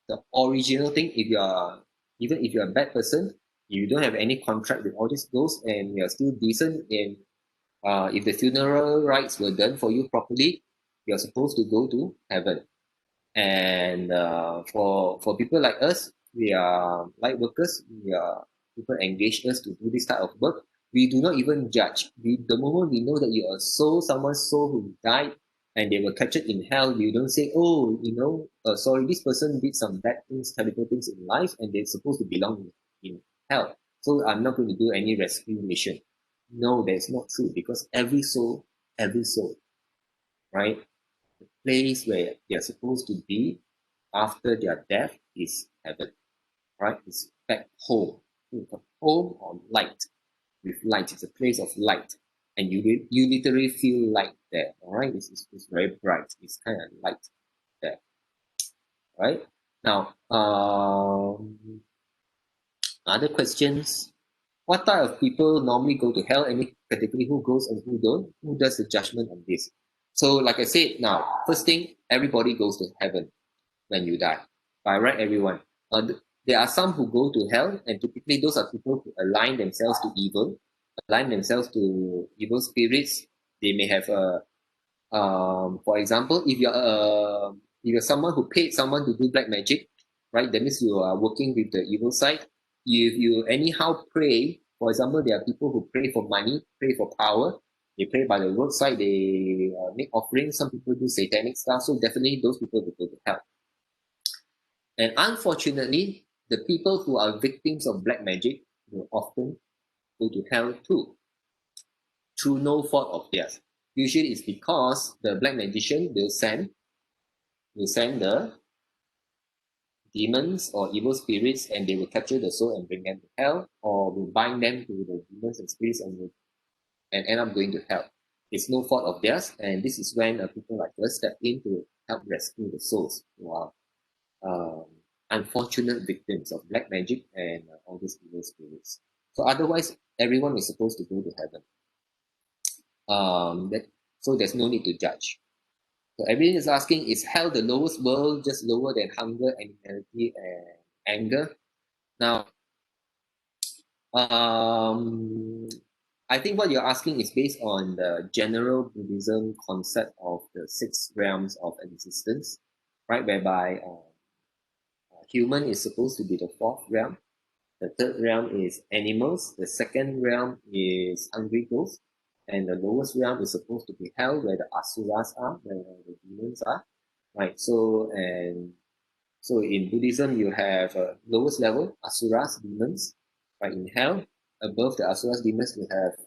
the original thing, if you are, even if you're a bad person, you don't have any contract with all these ghosts and you're still decent, and if the funeral rites were done for you properly, you're supposed to go to heaven. And for people like us, we are light workers. We are people engage us to do this type of work. We do not even judge. The moment we know that you are someone's soul who died and they were captured in hell, we don't say, oh, sorry, this person did some bad things, terrible things in life, and they're supposed to belong in hell. So I'm not going to do any rescue mission. No, that's not true, because every soul, right? Place where they're supposed to be after their death is heaven, right? It's back home. Home or light. With light, it's a place of light, and you literally feel light there. All right, it's very bright. It's kind of light there, right? Now, other questions. What type of people normally go to hell? Any category, who goes and who don't? Who does the judgment on this? So, like I said, now, first thing, everybody goes to heaven when you die. By right, everyone. There are some who go to hell, and typically those are people who align themselves to evil, align themselves to evil spirits. They may have for example, if you're If you're someone who paid someone to do black magic, right, that means you are working with the evil side. If you anyhow pray, for example, there are people who pray for money, pray for power, they pray by the roadside, they make offerings, some people do satanic stuff, so definitely those people will go to hell. And unfortunately, the people who are victims of black magic will often go to hell too, through no fault of theirs. Usually it's because the black magician will send the demons or evil spirits, and they will capture the soul and bring them to hell, or will bind them to the demons and spirits and end up going to hell. It's no fault of theirs, and this is when people like us step in to help rescue the souls who are um, unfortunate victims of black magic and all these evil spirits. So otherwise, everyone is supposed to go to heaven. So there's no need to judge. So everyone is asking, is hell the lowest world, just lower than hunger, animality, and anger? Now, I think what you're asking is based on the general Buddhism concept of the 6 realms of existence, right? Whereby human is supposed to be the 4th realm. The 3rd realm is animals. The 2nd realm is hungry ghosts. And the lowest realm is supposed to be hell, where the asuras are, where the demons are, right? So in Buddhism, you have lowest level, asuras, demons, right? In hell, above the asuras, demons, you have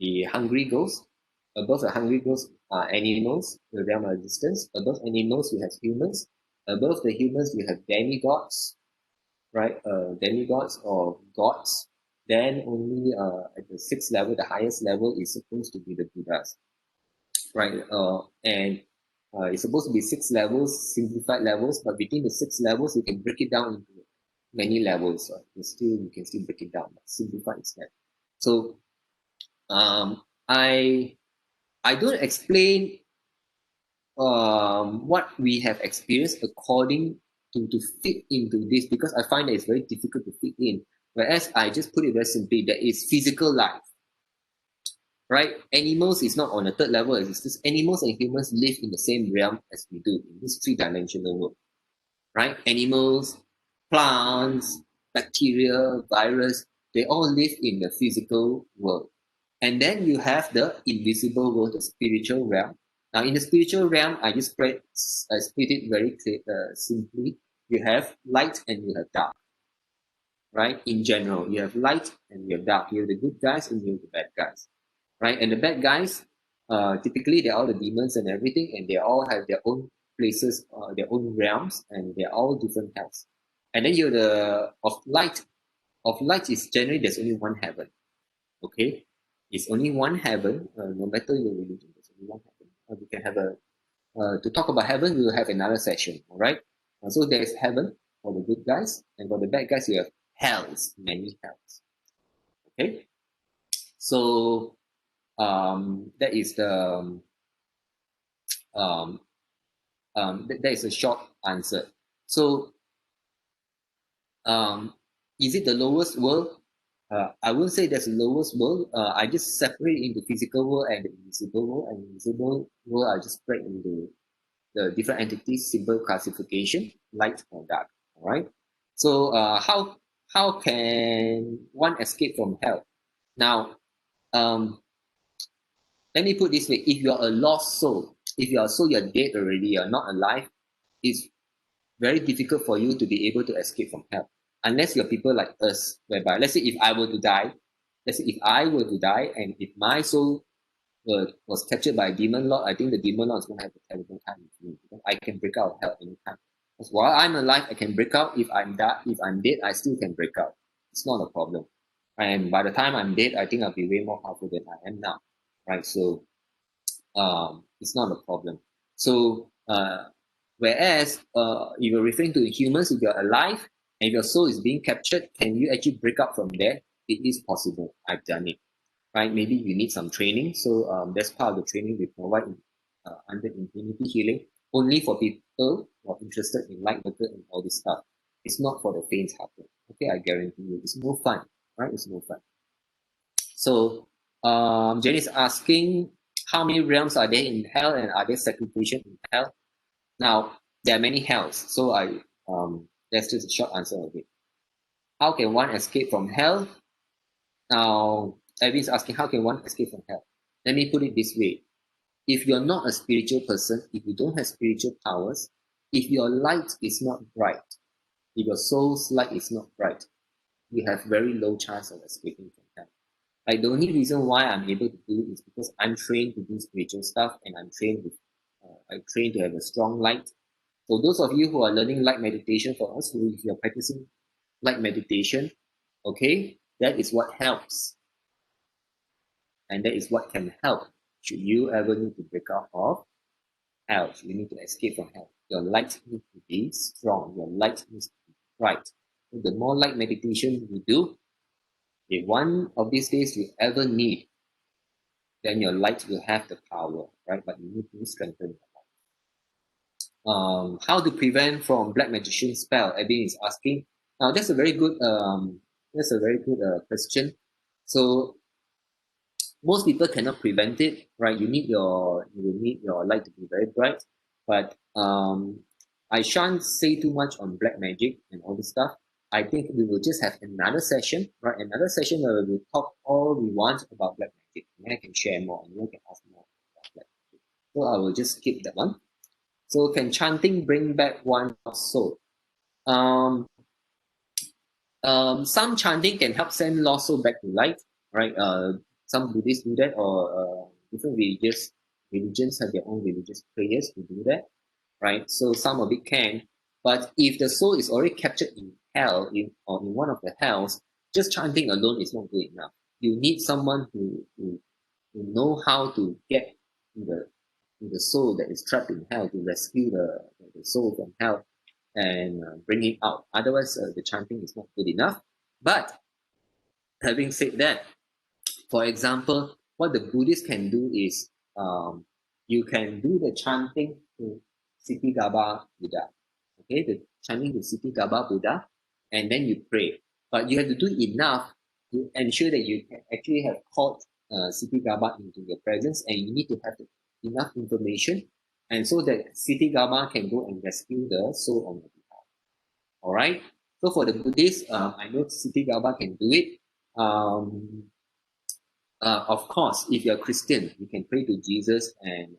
the hungry ghosts. Above the hungry ghosts are animals, the realm of existence. Above animals, you have humans. Above the humans, you have demigods, right? Demigods or gods. Then only at the 6th level, the highest level is supposed to be the Buddhas, right? And it's supposed to be 6 levels, simplified levels, but between the 6 levels, you can break it down into many levels. You can still break it down, but simplified is that. So I don't explain what we have experienced according to fit into this, because I find that it's very difficult to fit in. Whereas I just put it very simply, there is physical life, right? Animals is not on the 3rd level of existence. Animals and humans live in the same realm as we do in this 3-dimensional world, right? Animals, plants, bacteria, virus, they all live in the physical world. And then you have the invisible world, the spiritual realm. Now, in the spiritual realm, I just split it very simply. You have light and you have dark, right? In general, you have light and you have dark. You have the good guys and you have the bad guys, right? And the bad guys, typically they're all the demons and everything, and they all have their own places, their own realms, and they're all different hells. And then you're the of light. Of light is generally there's only one heaven. Okay, it's only one heaven. No matter your religion, there's only one heaven. We can have to talk about heaven. We will have another session. All right. So there is heaven for the good guys, and for the bad guys, you have hells, many hells. Okay. So that is the that is a short answer. So is it the lowest world? I won't say that's the lowest world. I just separate into physical world and the invisible world. And invisible world, I just break into the different entities, simple classification, light or dark. All right. So how can one escape from hell? Now, let me put this way: if you are a lost soul, if you are soul, you're dead already, you're not alive, it's very difficult for you to be able to escape from hell. Unless you're people like us, whereby, let's say if I were to die, let's say if I were to die and if my soul was captured by a demon lord, I think the demon lord is going to have a terrible time with me, because I can break out of hell anytime. Because while I'm alive, I can break out. If I'm dead, I still can break out. It's not a problem. And by the time I'm dead, I think I'll be way more powerful than I am now, right? So it's not a problem. So whereas if you're referring to humans, if you're alive and if your soul is being captured, can you actually break out from there? It is possible. I've done it. Right? Maybe you need some training. So that's part of the training we provide under Infinity Healing, only for people who are interested in light worker and all this stuff. It's not for the faint-hearted. Okay, I guarantee you, it's no fun. Right? It's no fun. So Jenny is asking, how many realms are there in hell, and are there sacrifices in hell? Now, there are many hells, so that's just a short answer of it. How can one escape from hell? Now, Evin's asking, how can one escape from hell? Let me put it this way. If you're not a spiritual person, if you don't have spiritual powers, if your light is not bright, if your soul's light is not bright, you have very low chance of escaping from hell. Like the only reason why I'm able to do it is because I'm trained to do spiritual stuff, and I'm trained to have a strong light. So those of you who are learning light meditation for us, who if you're practicing light meditation, okay, that is what helps, and that is what can help. Should you ever need to break out of hell, should you need to escape from hell, your light needs to be strong. Your light needs to be bright. So the more light meditation you do, if one of these days you ever need, then your light will have the power, right? But you need to strengthen your light. How to prevent from black magician spell? Abby is asking. Now that's a very good question. So most people cannot prevent it, right? You will need your light to be very bright, but I shan't say too much on black magic and all this stuff. I think we will just have another session, right? Another session where we will talk all we want about black magic, and then I can share more, and then I can ask more about black magic. So I will just skip that one. So can chanting bring back one's soul? Um, some chanting can help send lost soul back to light, right? Some Buddhists do that, or different religions have their own religious prayers to do that, right? So some of it can, but if the soul is already captured in hell, or in one of the hells, just chanting alone is not good enough. You need someone who know how to get to the soul that is trapped in hell, to rescue the soul from hell and bring it out. Otherwise, the chanting is not good enough. But having said that, for example, what the Buddhists can do is you can do the chanting to Ksitigarbha Buddha. Okay, the chanting to Ksitigarbha Buddha, and then you pray. But you have to do enough to ensure that you can actually have called Ksitigarbha into your presence, and you need to have enough information, and so that Ksitigarbha can go and rescue the soul on your behalf. All right. So for the Buddhists, I know Ksitigarbha can do it. Um, of course, if you're Christian, you can pray to Jesus, and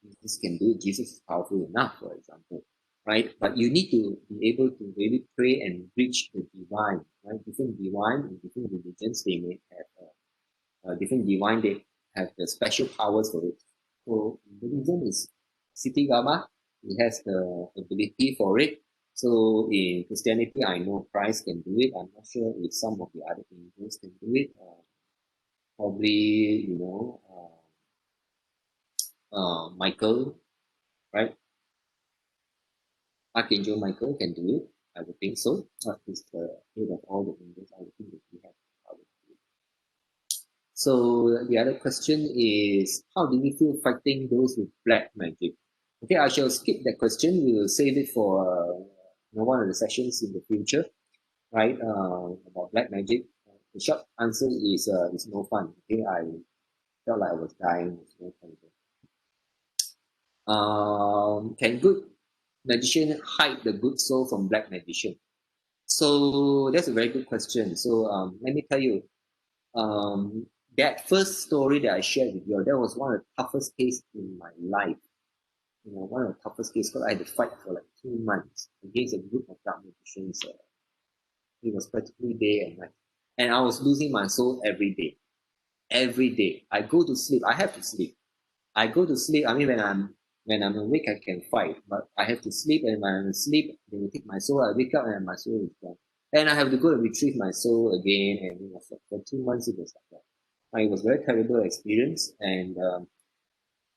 Jesus can do it. Jesus is powerful enough, for example, right? But you need to be able to really pray and reach the divine, right? Different divine in different religions, they may have different divine, they have the special powers for it. So Buddhism is Ksitigarbha, he has the ability for it. So in Christianity, I know Christ can do it. I'm not sure if some of the other angels can do it. Probably, Michael, right? Archangel Michael can do it. I would think so. He's the head of all the angels. I would think that he has the power to do it. So the other question is, how do you feel fighting those with black magic? Okay, I shall skip that question. We will save it for one of the sessions in the future, right? About black magic. The short answer is no fun. Okay, I felt like I was dying. It's very terrible. Can good magician hide the good soul from black magician? So that's a very good question. So let me tell you, um, that first story that I shared with you, that was one of the toughest cases in my life. One of the toughest cases because I had to fight for like 2 months against a group of dark magicians. It was practically day and night, and I was losing my soul every day. Every day, I go to sleep. I have to sleep. I go to sleep. I mean, when I'm awake, I can fight, but I have to sleep. And when I'm asleep, they will take my soul. I wake up and my soul is gone, and I have to go and retrieve my soul again. And it was like for 2 months, it was like that. It was a very terrible experience. And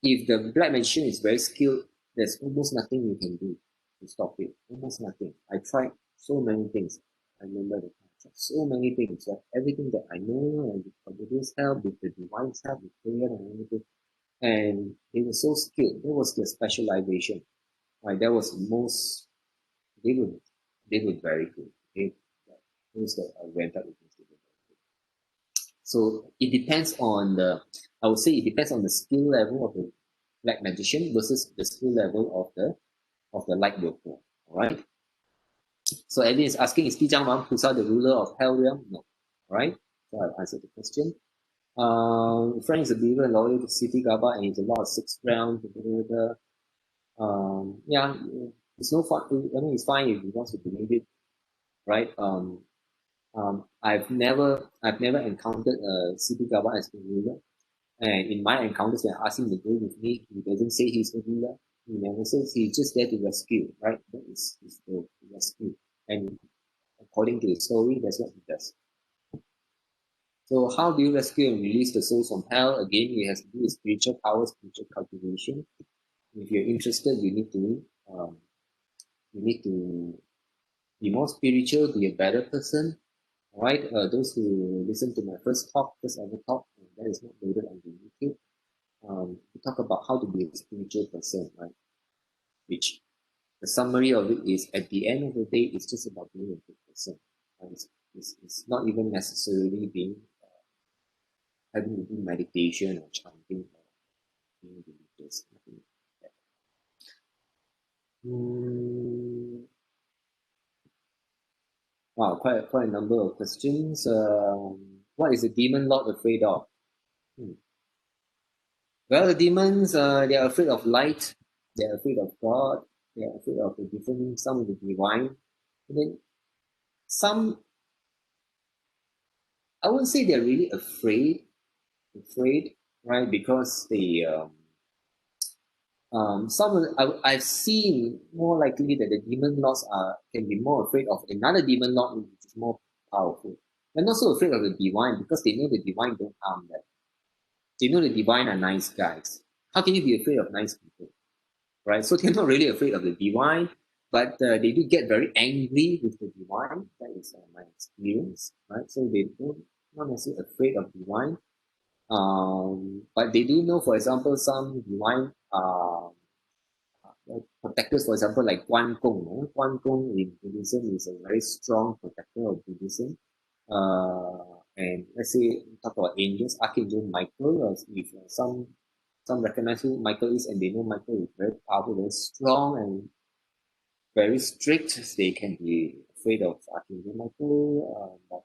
if the black magician is very skilled, there's almost nothing you can do to stop it. Almost nothing. I tried so many things. I remember the time. I tried so many things. Like everything that I know, and with the Buddha's help, with the divine's help, with prayer and everything, and they were so skilled. That was their specialization. Right, that was most they were they were very good. Those that I went up against, they were very good. So it depends on the I would say it depends on the skill level of black magician versus the skill level of the light worker. Alright. So Edwin is asking, is Ksitigarbha Buddha the ruler of hell realm? No. Alright. So I've answered the question. Frank is a believer and loyal to Ksitigarbha and he's a lot of sixth round. Yeah, it's no fun. I mean, it's fine if he wants to believe it, right? I've never encountered Ksitigarbha as the ruler, and in my encounters, when I ask him to go with me, he doesn't say he's the ruler. He never says he's just there to rescue, right? That is the rescue, and according to the story, that's what he does. So how do you rescue and release the souls from hell? Again, it has to do with spiritual power, spiritual cultivation. If you're interested, you need to be more spiritual, be a better person. Right? Those who listen to my first ever talk, that is not loaded on the YouTube. We talk about how to be a spiritual person, right? Which the summary of it is, at the end of the day, it's just about being a good person. Right? It's not even necessarily being having to do meditation or chanting or being religious. Nothing like that. Wow, quite a number of questions. What is the demon lord afraid of? Well, the demons, they are afraid of light. They are afraid of God. They are afraid of the different, some of the divine. And then some, I wouldn't say they're really afraid, right? Because some of I've seen more likely that the demon lords can be more afraid of another demon lord which is more powerful. They're not so afraid of the divine because they know the divine don't harm them. They know the divine are nice guys. How can you be afraid of nice people? Right? So they're not really afraid of the divine, but they do get very angry with the divine. That is my experience, right? So they don't not necessarily afraid of divine, but they do know, for example, some divine protectors, for example, like Guan Gong. Guan Gong in Buddhism is a very strong protector of Buddhism. And let's say talk about angels, Archangel Michael, if some recognize who Michael is and they know Michael is very powerful, very strong and very strict, they can be afraid of Archangel Michael. But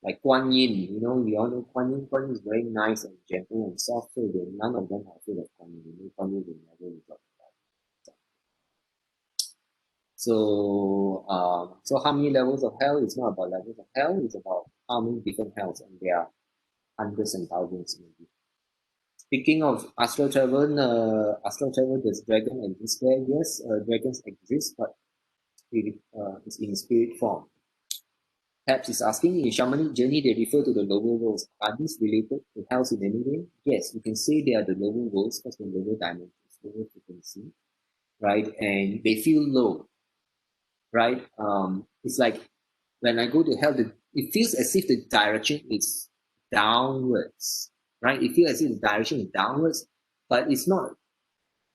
like Guan Yin, we all know Guan Yin. Guan Yin is very nice and gentle and soft, so none of them are afraid of Guan Yin. Guan Yin will never resort to that. So how many levels of hell? It's not about levels of hell, it's about how many different hells, and there are hundreds and thousands maybe. Speaking of astral travel, does dragon exist there? Yes, dragons exist, but it's in spirit form. Perhaps is asking, in shamanic journey, they refer to the lower worlds. Are these related to hells in any way? Yes, you can say they are the lower worlds because the lower dimensions, lower frequency, right? And they feel low, right? It's like when I go to hell, it feels as if the direction is downwards, right? It feels as if the direction is downwards, but it's not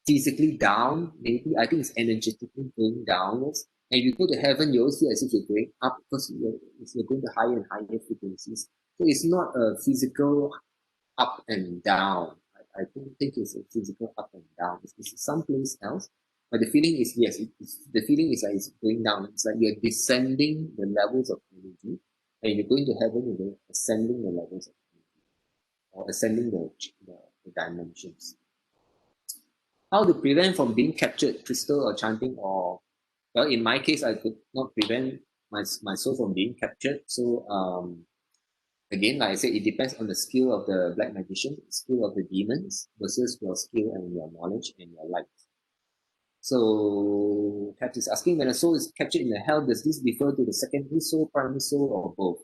physically down. Maybe I think it's energetically going downwards. And if you go to heaven, you always feel as if you're going up because you're going to higher and higher frequencies. So it's not a physical up and down. I don't think it's a physical up and down. It's someplace else. But the feeling is, yes, the feeling is like it's going down. It's like you're descending the levels of energy. And you're going to heaven, you're ascending the levels of energy. Or ascending the dimensions. How to prevent from being captured, crystal or chanting, or well, in my case, I could not prevent my soul from being captured. So again, like I said, it depends on the skill of the black magician, skill of the demons versus your skill and your knowledge and your light. So Kat is asking, when a soul is captured in the hell, does this refer to the secondary soul, primary soul, or both?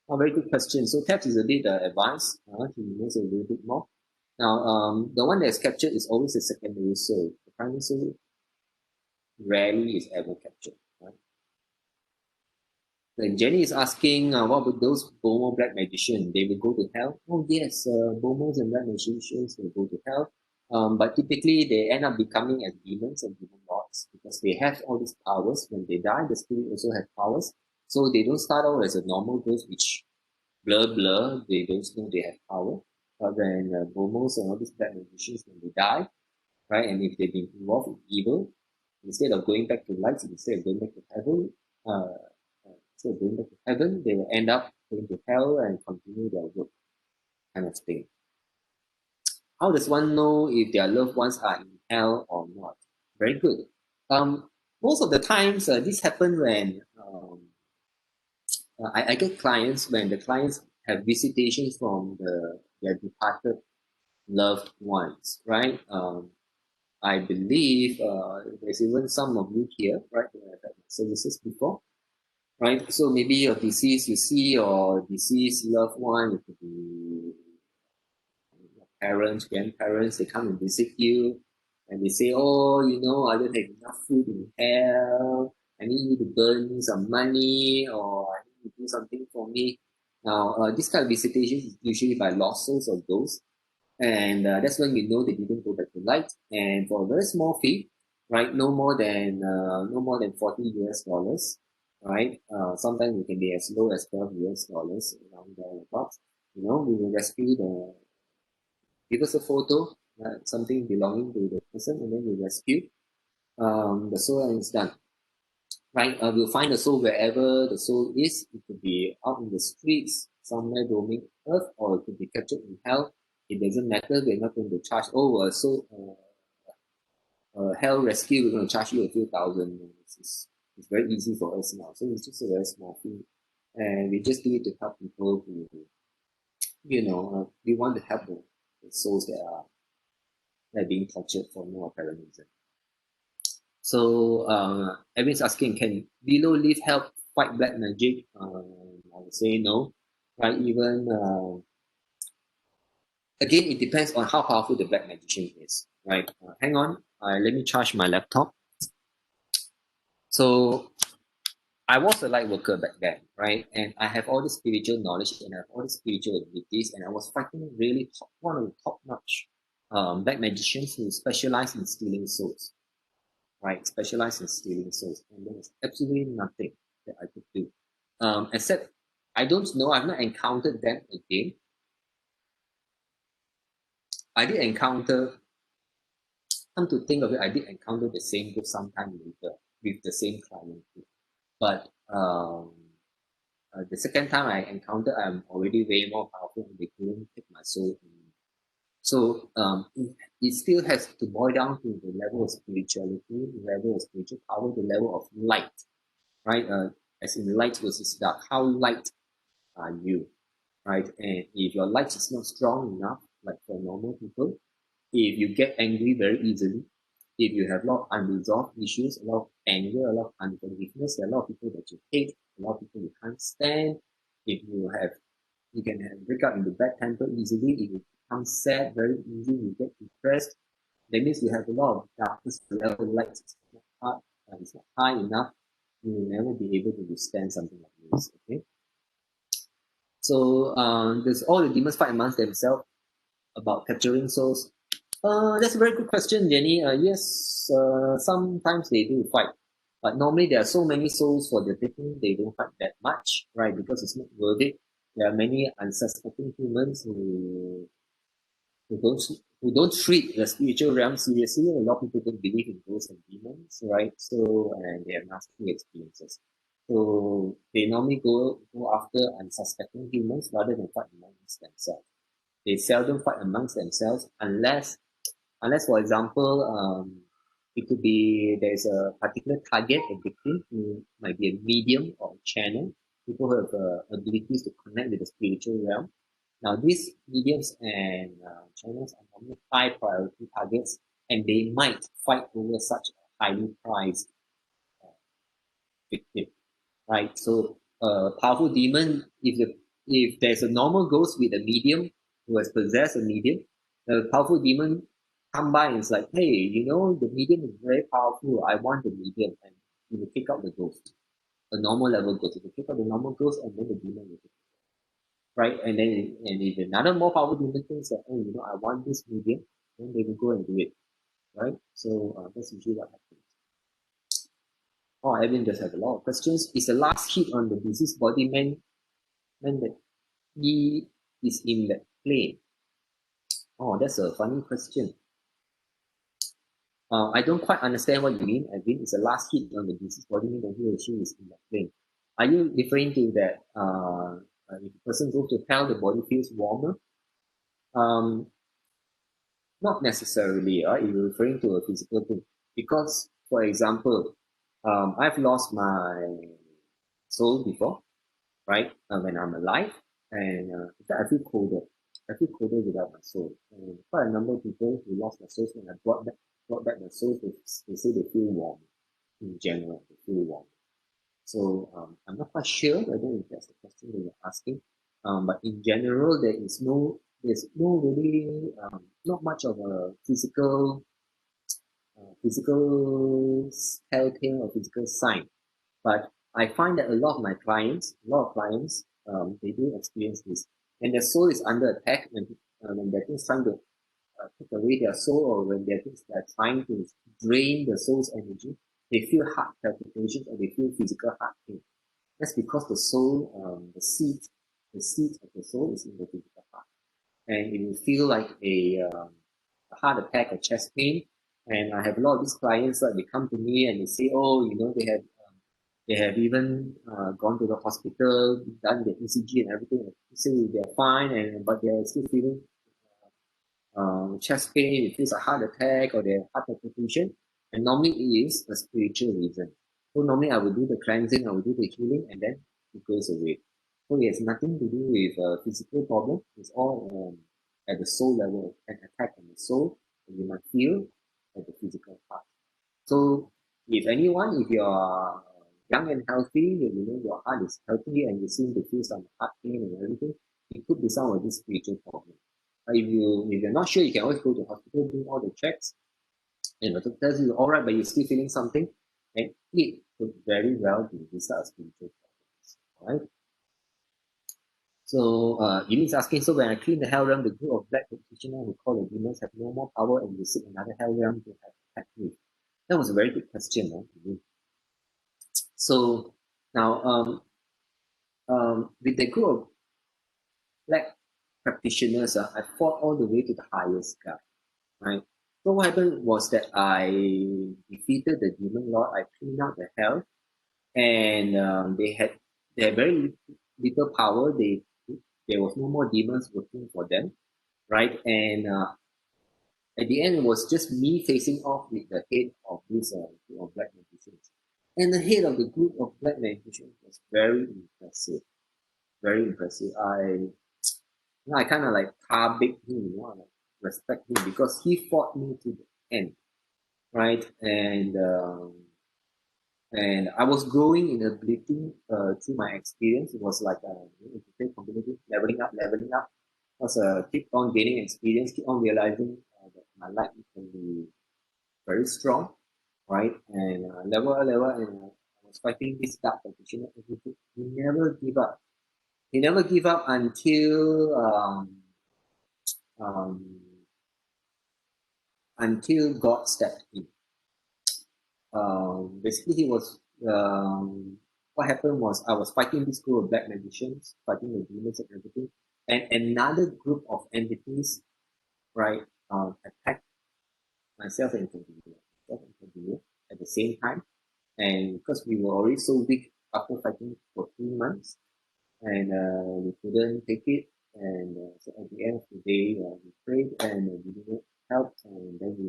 Oh, very good question. So Kat is a bit advanced. He knows a little bit more. Now, the one that is captured is always the secondary soul. The primary soul rarely is ever captured. Right? Then Jenny is asking, what would those Bomo black magicians? They will go to hell? Oh yes, Bomos and black magicians will go to hell. But typically they end up becoming as demons and demon lords because they have all these powers. When they die, the spirit also has powers. So they don't start out as a normal ghost, which blur, they don't know they have power. But when Bomos and all these black magicians, when they die, right? And if they've been involved in evil, instead of going back to light, instead of going back to heaven, instead of going back to heaven, they will end up going to hell and continue their work, kind of thing. How does one know if their loved ones are in hell or not? Very good. Most of the times, this happens when I get clients when the clients have visitations from their departed loved ones, right? I believe there's even some of you here, right, who have had services before, right? So maybe your deceased, you see your deceased loved one, it could be your parents, grandparents, they come and visit you and they say, oh, I don't have enough food in hell. I need you to burn some money or I need you to do something for me. Now, this kind of visitation is usually by lost souls or ghosts. And that's when we know they didn't go back to light. And for a very small fee, right, no more than 40 US dollars, right? Sometimes it can be as low as 12 US dollars around there about. We will rescue give us a photo, something belonging to the person, and then we rescue the soul and it's done. Right? We'll find the soul wherever the soul is. It could be out in the streets, somewhere roaming earth, or it could be captured in hell. It doesn't matter. We're not going to charge. Hell rescue. We're going to charge you a few thousand. It's very easy for us now. So it's just a very small thing, and we just do it to help people who, we want to help the souls that are being tortured for no apparent reason. So everyone's asking, can below leaf help fight black magic? I would say no. Right? Even again, it depends on how powerful the black magician is. Right? Hang on. Let me charge my laptop. So I was a light worker back then, right? And I have all the spiritual knowledge and I have all the spiritual abilities, and I was fighting really one of the top-notch black magicians who specialize in stealing souls. Right, specialize in stealing souls, and there was absolutely nothing that I could do, except I don't know. I've not encountered them again. I did encounter. Come to think of it, I did encounter the same group sometime later with the same client, but the second time I encountered, I'm already way more powerful, and they couldn't take my soul. So it still has to boil down to the level of spirituality, the level of spiritual power, the level of light, right? As in light versus dark. How light are you, right? And if your light is not strong enough, like for normal people, if you get angry very easily, if you have a lot of unresolved issues, a lot of anger, a lot of unforgiveness, there are a lot of people that you hate, a lot of people you can't stand. If you can break out into bad temper easily. If you become sad very easily, you get depressed. That means you have a lot of darkness level light. It's not high enough. You will never be able to withstand something like this. Okay. So does all the demons fight amongst themselves about capturing souls? That's a very good question, Jenny. Yes, sometimes they do fight, but normally there are so many souls for the taking, they don't fight that much, right? Because it's not worth it. There are many unsuspecting humans who don't who don't treat the spiritual realm seriously. A lot of people don't believe in ghosts and demons, right? So and they have nasty experiences. So they normally go after unsuspecting humans rather than fight amongst themselves. They seldom fight amongst themselves unless for example, it could be there's a particular target, a victim who might be a medium or a channel, people who have abilities to connect with the spiritual realm. Now, these mediums and channels are normally high priority targets, and they might fight over such a highly prized victim, right? So, powerful demon, if there's a normal ghost with a medium who has possessed a medium, the powerful demon come by and it's like, hey, the medium is very powerful. I want the medium, and he will kick out the ghost, a normal level ghost. He will kick out the normal ghost, and then the demon will kick, right? And if another more powerful demon thinks that, oh, I want this medium, then they will go and do it, right? So that's usually what happens. Oh, Evan just have a lot of questions. Is the last hit on the deceased body meant that he is in that plane? Oh, that's a funny question. I don't quite understand what you mean. I think it's the last hit on the disease body mean that he or she is in that plane. Are you referring to that if the person goes to hell, the body feels warmer? Um, Not necessarily. If you're referring to a physical thing, because for example, I've lost my soul before, right? When I'm alive, and in fact, I feel colder. I feel colder without my soul. And quite a number of people who lost their souls when I brought back their souls, they say they feel warm. In general, they feel warm. So I'm not quite sure whether if that's the question that you're asking. But in general, there's no really not much of a physical telltale or physical sign. But I find that a lot of clients, they do experience this. When their soul is under attack, when they're things trying to take away their soul, or when they're trying to drain the soul's energy, they feel heart palpitations or they feel physical heart pain. That's because the soul, the seat of the soul is in the physical heart. And it will feel like a heart attack or chest pain. And I have a lot of these clients that they come to me and they say, oh, they have even gone to the hospital, done the ECG and everything. They say they're fine, but they're still feeling chest pain, it feels a heart attack or their heart palpitation. And normally it is a spiritual reason. So normally I will do the cleansing, I will do the healing, and then it goes away. So it has nothing to do with a physical problem. It's all at the soul level, an attack on the soul, and you might feel at the physical part. So if you're young and healthy, your heart is healthy and you seem to feel some heart pain and everything, it could be some of this spiritual problem. If you're not sure, you can always go to hospital, do all the checks, and the doctor tells you all right, but you're still feeling something, and it could very well be this spiritual problems. All right. So Eunice asking, so when I clean the hell realm, the group of black practitioners who call the demons have no more power and you seek another hell realm to have attack with? That was a very good question, huh? So now with the group of black practitioners, I fought all the way to the highest guy. Right. So what happened was that I defeated the demon lord. I cleaned out the hell, and they had very little power. There was no more demons working for them, right? And at the end, it was just me facing off with the head of this group of black magicians. And the head of the group of black magicians was very impressive, very impressive. I kind of like big him, I like respect him because he fought me to the end, right? And I was growing in ability through my experience. It was like if you take competitive leveling up. Was keep on gaining experience, keep on realizing that my life can be very strong, right? And level, and I was fighting this dark practitioner. He never give up. He never give up um, until God stepped in. Basically, what happened was I was fighting this group of black magicians, fighting the demons and everything, and another group of entities, right, attacked myself and continue at the same time. And because we were already so weak after fighting for 3 months, and we couldn't take it, and so at the end of the day, we prayed and we didn't help, and then we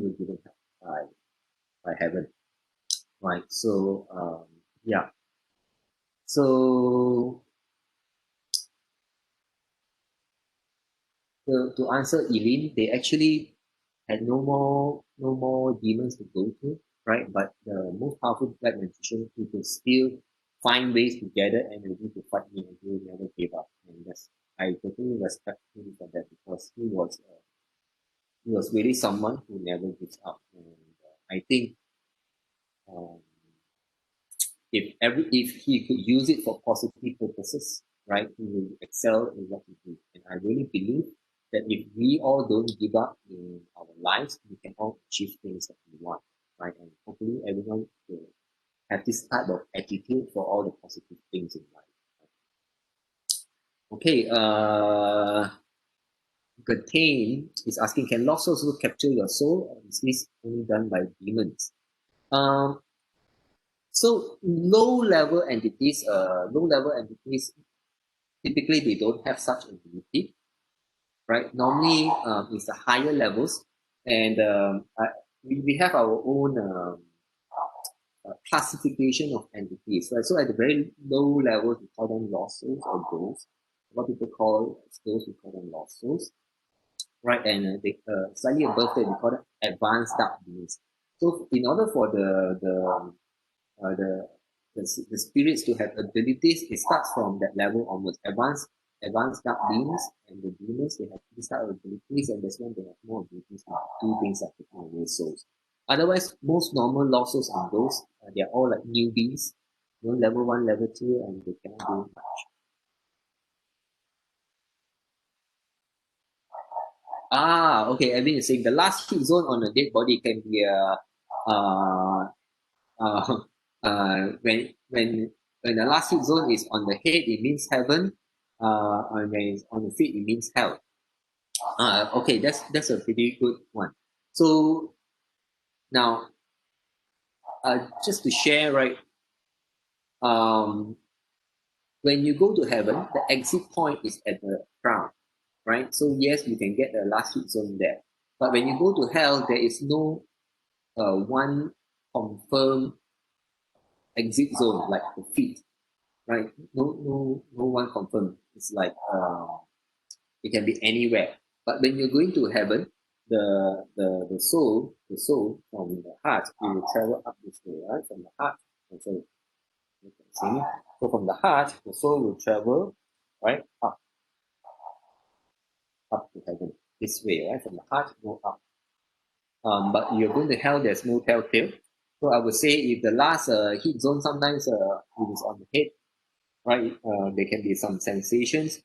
were given help by heaven. Right. So yeah. So to answer Eileen, they actually had no more demons to go to, right? But the most powerful black magician who could still find ways to gather energy to fight me and he never gave up. And that's I totally respect him for that because he was really someone who never gives up. And I think um, if he could use it for positive purposes, right, he will excel in what he do. And I really believe that if we all don't give up in our lives, we can all achieve things that we want, right? And hopefully everyone will have this type of attitude for all the positive things in life. Okay, Pertain is asking, can lost souls also capture your soul, or is this only done by demons? So low-level entities, typically they don't have such ability, right? Normally, it's the higher levels, and we have our own classification of entities, right? So at the very low levels, we call them lost souls or ghosts. What people call those, we call them lost souls, right? And they slightly above that, we call them advanced dark beings. So in order for uh, the the spirits to have abilities, it starts from that level onwards. Advanced dark beings and the demons, they have this type of abilities, and that's when they have more abilities to do things like taking away souls. Otherwise, most normal lost souls are those, they're all like newbies, level 1, level 2, and they cannot do much. Okay. Evan is saying the last hit zone on a dead body can be uh, uh, when the last hit zone is on the head, it means heaven. And when it's on the feet, it means hell. Okay, that's a pretty good one. So now, just to share, right? Um, when you go to heaven, the exit point is at the crown, right? So yes, you can get the last hit zone there. But when you go to hell, there is no one confirmed exit zone like the feet, right? No one confirmed. It's like it can be anywhere. But when you're going to heaven, the soul from the heart, it will travel up this way, right? From the heart. So you can see. So from the heart, the soul will travel right up to heaven this way, right? From the heart, go up. But you're going to hell, there's no telltale. So I would say if the last heat zone sometimes it is on the head, right? There can be some sensations,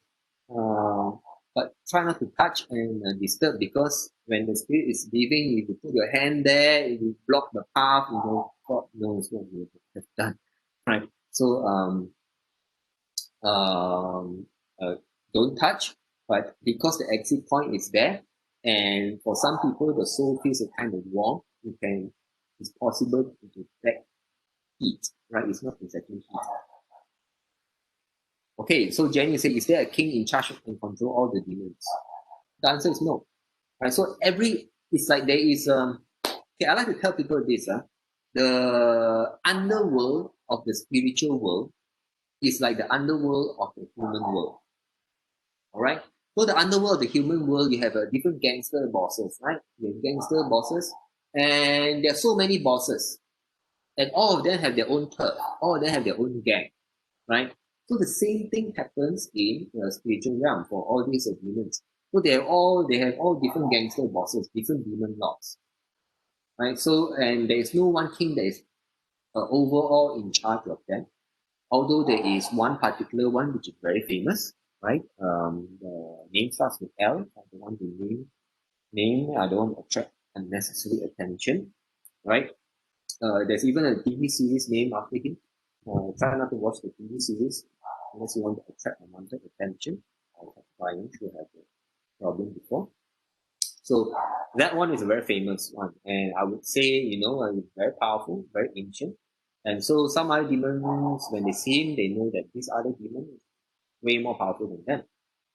uh, but try not to touch and disturb, because when the spirit is leaving, if you put your hand there, it will block the path. God knows what you have done, right? So um, uh, don't touch, but because the exit point is there, and for some people the soul feels a kind of warm, it's possible to detect heat, right? It's not exactly heat. Okay, so Jenny said, is there a king in charge and control all the demons? The answer is no. Right? So it's like there is okay, I like to tell people this, the underworld of the spiritual world is like the underworld of the human world. Alright? So the underworld of the human world, you have a different gangster bosses, right? You have gangster bosses, and there are so many bosses. And all of them have their own turf, all of them have their own gang, right? So the same thing happens in the spiritual realm for all these demons. So they have all different gangster bosses, different demon lords, right? So and there is no one king that is overall in charge of them. Although there is one particular one which is very famous, right? The name starts with L. I don't want to name. I don't want to attract unnecessary attention, right? There's even a TV series named after him. Try not to watch the TV series unless you want to attract unwanted attention. I have clients who have a problem before. So that one is a very famous one, and I would say, it's very powerful, very ancient. And so some other demons, when they see him, they know that this other demon is way more powerful than them,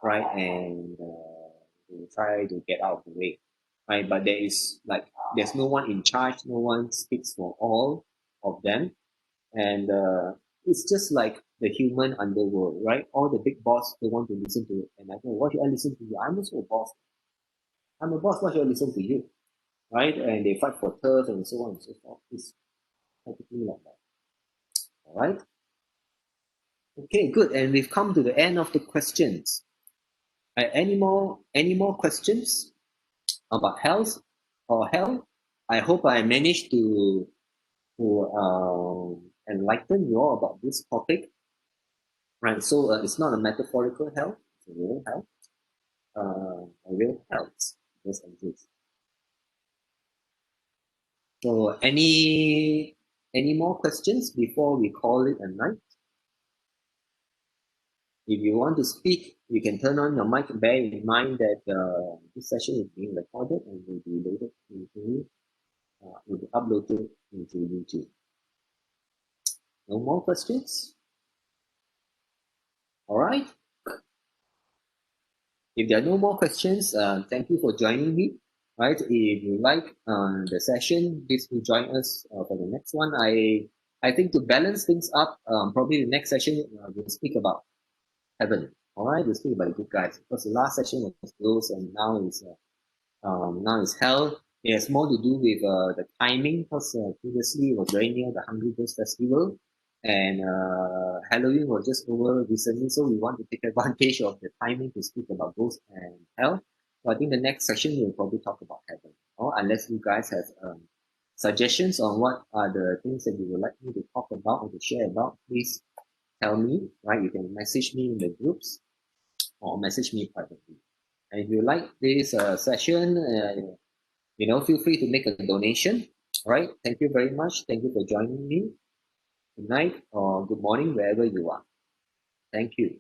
right? And they try to get out of the way, right? But there's no one in charge, no one speaks for all of them, and it's just like the human underworld, right? All the big boss, they want to listen to it, and I go, why should I listen to you? I'm also a boss. I'm a boss. Why should I listen to you, right? And they fight for turf and so on and so forth. It's practically like that. All right. Okay, good. And we've come to the end of the questions. Any more questions about health or hell? I hope I managed to enlighten you all about this topic. Right. So it's not a metaphorical hell; it's a real hell. A real health does exist. So any more questions before we call it a night? If you want to speak, you can turn on your mic. Bear in mind that this session is being recorded and will be loaded into, will be uploaded into YouTube. No more questions? All right. If there are no more questions, thank you for joining me. Right. If you like the session, please do join us for the next one. I think to balance things up, probably the next session we'll speak about heaven. All right, we'll speak about the good guys because the last session was close and now is hell. It has more to do with the timing because previously it was very near the Hungry Ghost Festival and Halloween was just over recently, so we want to take advantage of the timing to speak about ghosts and hell. So I think the next session we'll probably talk about heaven, or unless you guys have suggestions on what are the things that you would like me to talk about or to share about, please tell me, right? You can message me in the groups or message me privately. And if you like this session, feel free to make a donation. All right. Thank you very much. Thank you for joining me. Good night or good morning, wherever you are. Thank you.